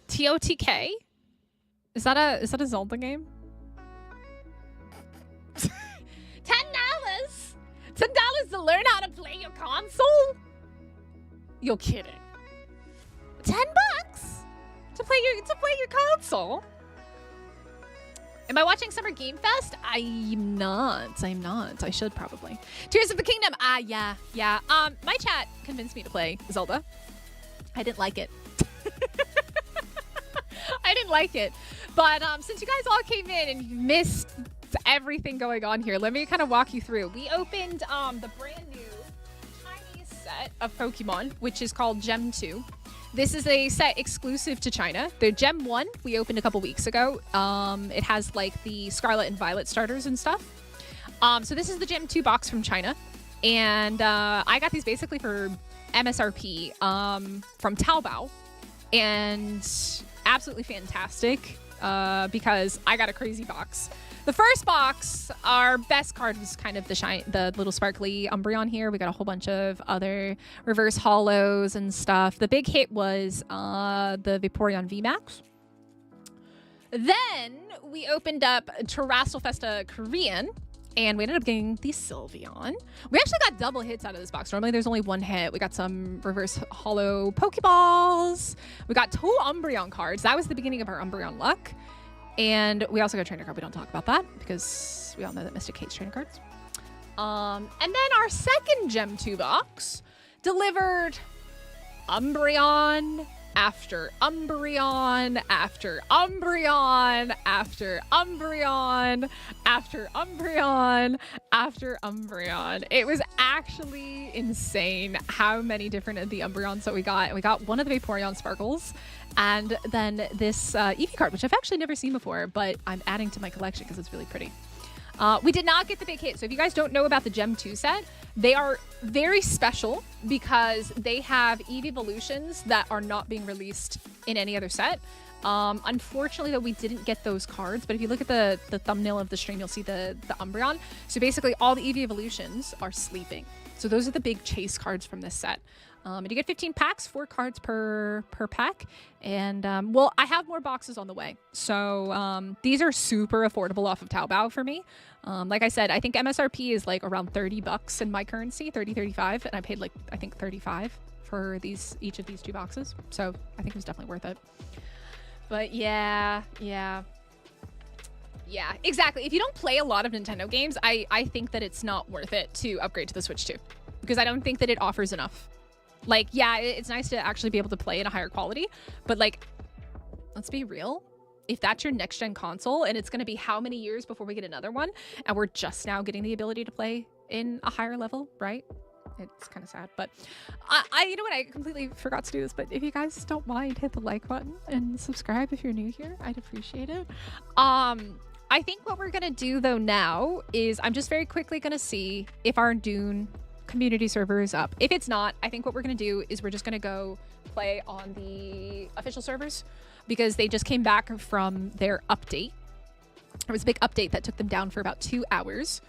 TOTK? Is that a Zelda game? $10? $10 to learn how to play your console? You're kidding. $10 to play your console? Am I watching Summer Game Fest? I'm not. I should probably. Tears of the Kingdom. Yeah. My chat convinced me to play Zelda. I didn't like it. But since you guys all came in and you missed everything going on here, let me kind of walk you through. We opened the brand new Chinese set of Pokemon, which is called Gem 2. This is a set exclusive to China. The Gem 1 we opened a couple weeks ago. It has like the Scarlet and Violet starters and stuff. So this is the Gem 2 box from China. And I got these basically for MSRP from Taobao. And absolutely fantastic because I got a crazy box. The first box, our best card was kind of the little sparkly Umbreon here. We got a whole bunch of other reverse holos and stuff. The big hit was the Vaporeon VMAX. Then we opened up Terrastal Festa Korean, and we ended up getting the Sylveon. We actually got double hits out of this box. Normally there's only one hit. We got some reverse holo Pokeballs. We got 2 Umbreon cards. That was the beginning of our Umbreon luck. And we also got a trainer card. We don't talk about that because we all know that Mystic hates trainer cards. And then our second Gem 2 box delivered Umbreon after Umbreon after Umbreon after Umbreon after Umbreon after Umbreon. It was actually insane how many different of the Umbreons that we got. We got one of the Vaporeon Sparkles, and then this Eevee card, which I've actually never seen before, but I'm adding to my collection because it's really pretty. We did not get the big hit. So if you guys don't know about the Gem 2 set, they are very special because they have Eeveevolutions that are not being released in any other set. Unfortunately, though, we didn't get those cards. But if you look at the thumbnail of the stream, you'll see the Umbreon. So basically, all the Eeveevolutions are sleeping. So those are the big chase cards from this set. And you get 15 packs, 4 cards per pack. And, well, I have more boxes on the way. So these are super affordable off of Taobao for me. Like I said, I think MSRP is like around 30 bucks in my currency, 30, 35. And I paid like, I think 35 for each of these 2 boxes. So I think it was definitely worth it. But yeah, exactly. If you don't play a lot of Nintendo games, I think that it's not worth it to upgrade to the Switch 2. Because I don't think that it offers enough. Like, yeah, it's nice to actually be able to play in a higher quality, but like, let's be real. If that's your next gen console and it's going to be how many years before we get another one and we're just now getting the ability to play in a higher level, right? It's kind of sad, but you know what? I completely forgot to do this, but if you guys don't mind, hit the like button and subscribe if you're new here. I'd appreciate it. I think what we're going to do though now is I'm just very quickly going to see if our Dune community server is up. If it's not, I think what we're going to do is we're just going to go play on the official servers because they just came back from their update. There was a big update that took them down for about 2 hours.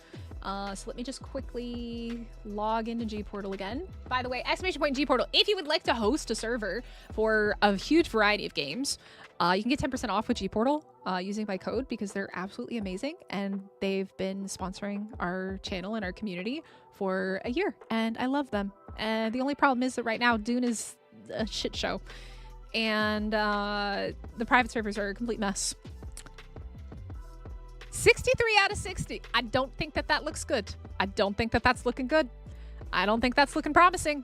So let me just quickly log into G-Portal again. By the way, exclamation point G-Portal, if you would like to host a server for a huge variety of games, you can get 10% off with G-Portal using my code because they're absolutely amazing and they've been sponsoring our channel and our community for a year and I love them. And the only problem is that right now Dune is a shit show and the private servers are a complete mess. 63 out of 60. I don't think that looks good. I don't think that that's looking good. I don't think that's looking promising.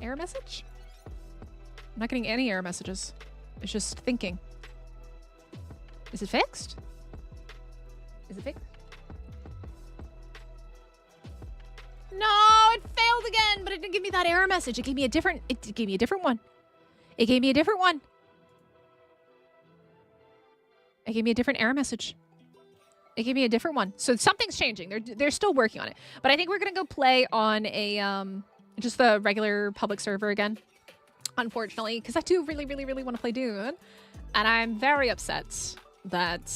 Error message? I'm not getting any error messages. It's just thinking. Is it fixed? Is it fixed? No, it failed again, but it didn't give me that error message. It gave me a different one. It gave me a different one. It gave me a different error message. It gave me a different one. So something's changing. They're still working on it. But I think we're going to go play on a just the regular public server again. Unfortunately, because I do really, really, really want to play Dune. And I'm very upset that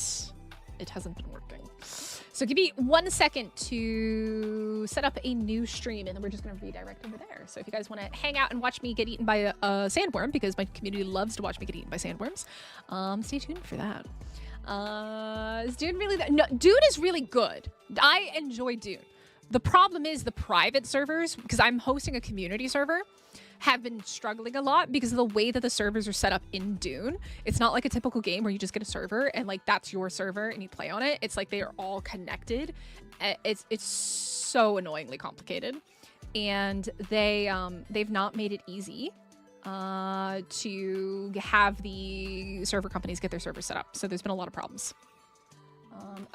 it hasn't been working. So give me 1 second to set up a new stream and then we're just going to redirect over there. So if you guys want to hang out and watch me get eaten by a sandworm, because my community loves to watch me get eaten by sandworms, stay tuned for that. Is Dune really no, Dune is really good. I enjoy Dune. The problem is the private servers, because I'm hosting a community server, have been struggling a lot because of the way that the servers are set up in Dune. It's not like a typical game where you just get a server and like that's your server and you play on it. It's like they are all connected. It's so annoyingly complicated, and they've not made it easy to have the server companies get their servers set up. So there's been a lot of problems.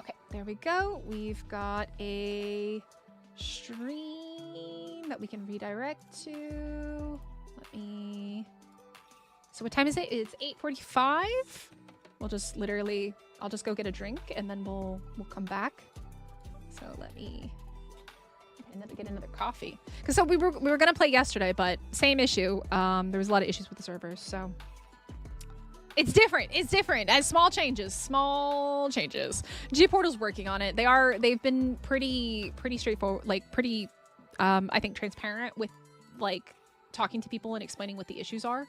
Okay, there we go. We've got a stream that we can redirect to. So what time is it? It's 8:45. We'll just literally, I'll just go get a drink and then we'll come back. So let me get another coffee. Because so we were gonna play yesterday, but same issue. There was a lot of issues with the servers, so it's different. It's different. As small changes. G-Portal's working on it. They've been pretty straightforward, like pretty I think transparent with like talking to people and explaining what the issues are.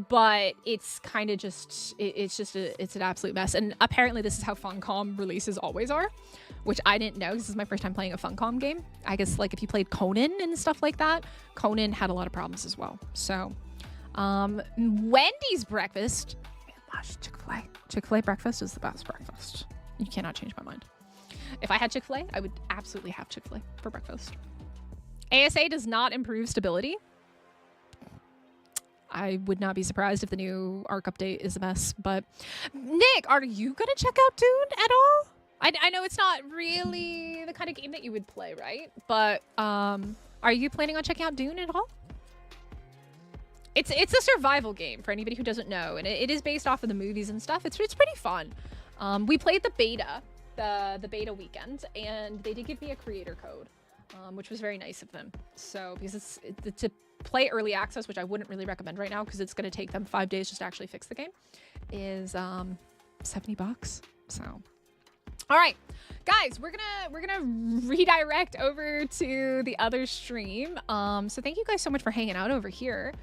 But it's kind of just it's an absolute mess. And apparently this is how Funcom releases always are, which I didn't know. This is my first time playing a Funcom game. I guess like if you played Conan and stuff like that, Conan had a lot of problems as well. So Wendy's breakfast. Chick-fil-A. Chick-fil-A breakfast is the best breakfast. You cannot change my mind. If I had Chick-fil-A, I would absolutely have Chick-fil-A for breakfast. ASA does not improve stability. I would not be surprised if the new ARC update is a mess, but Nick, are you gonna check out Dune at all? I know it's not really the kind of game that you would play, right? But are you planning on checking out Dune at all? It's a survival game for anybody who doesn't know, and it is based off of the movies and stuff. It's pretty fun. We played the beta, the beta weekend, and they did give me a creator code. which was very nice of them. So because it's to play early access, which I wouldn't really recommend right now because it's going to take them 5 days just to actually fix the game, is $70. So, all right, guys, we're gonna redirect over to the other stream. So thank you guys so much for hanging out over here.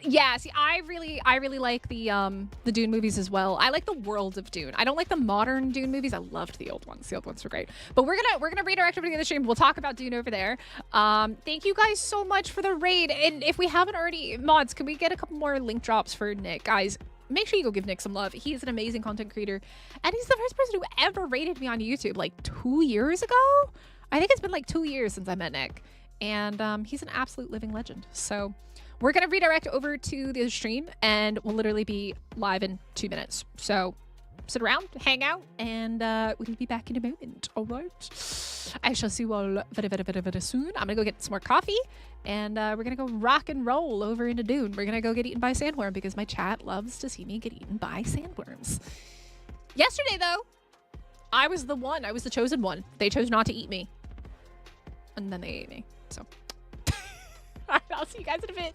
Yeah, see, I really like the Dune movies as well. I like the world of Dune. I don't like the modern Dune movies. I loved the old ones. The old ones were great. But we're gonna redirect over to the other stream. We'll talk about Dune over there. Thank you guys so much for the raid. And if we haven't already, mods, can we get a couple more link drops for Nick, guys? Make sure you go give Nick some love. He is an amazing content creator, and he's the first person who ever rated me on YouTube like 2 years ago. I think it's been like 2 years since I met Nick, and he's an absolute living legend. So we're going to redirect over to the stream, and we'll literally be live in 2 minutes. So sit around, hang out, and we'll be back in a moment. All right. I shall see you all very, very, very, very soon. I'm going to go get some more coffee, and we're going to go rock and roll over into Dune. We're going to go get eaten by a sandworm because my chat loves to see me get eaten by sandworms. Yesterday, though, I was the one. I was the chosen one. They chose not to eat me. And then they ate me. So I'll see you guys in a bit.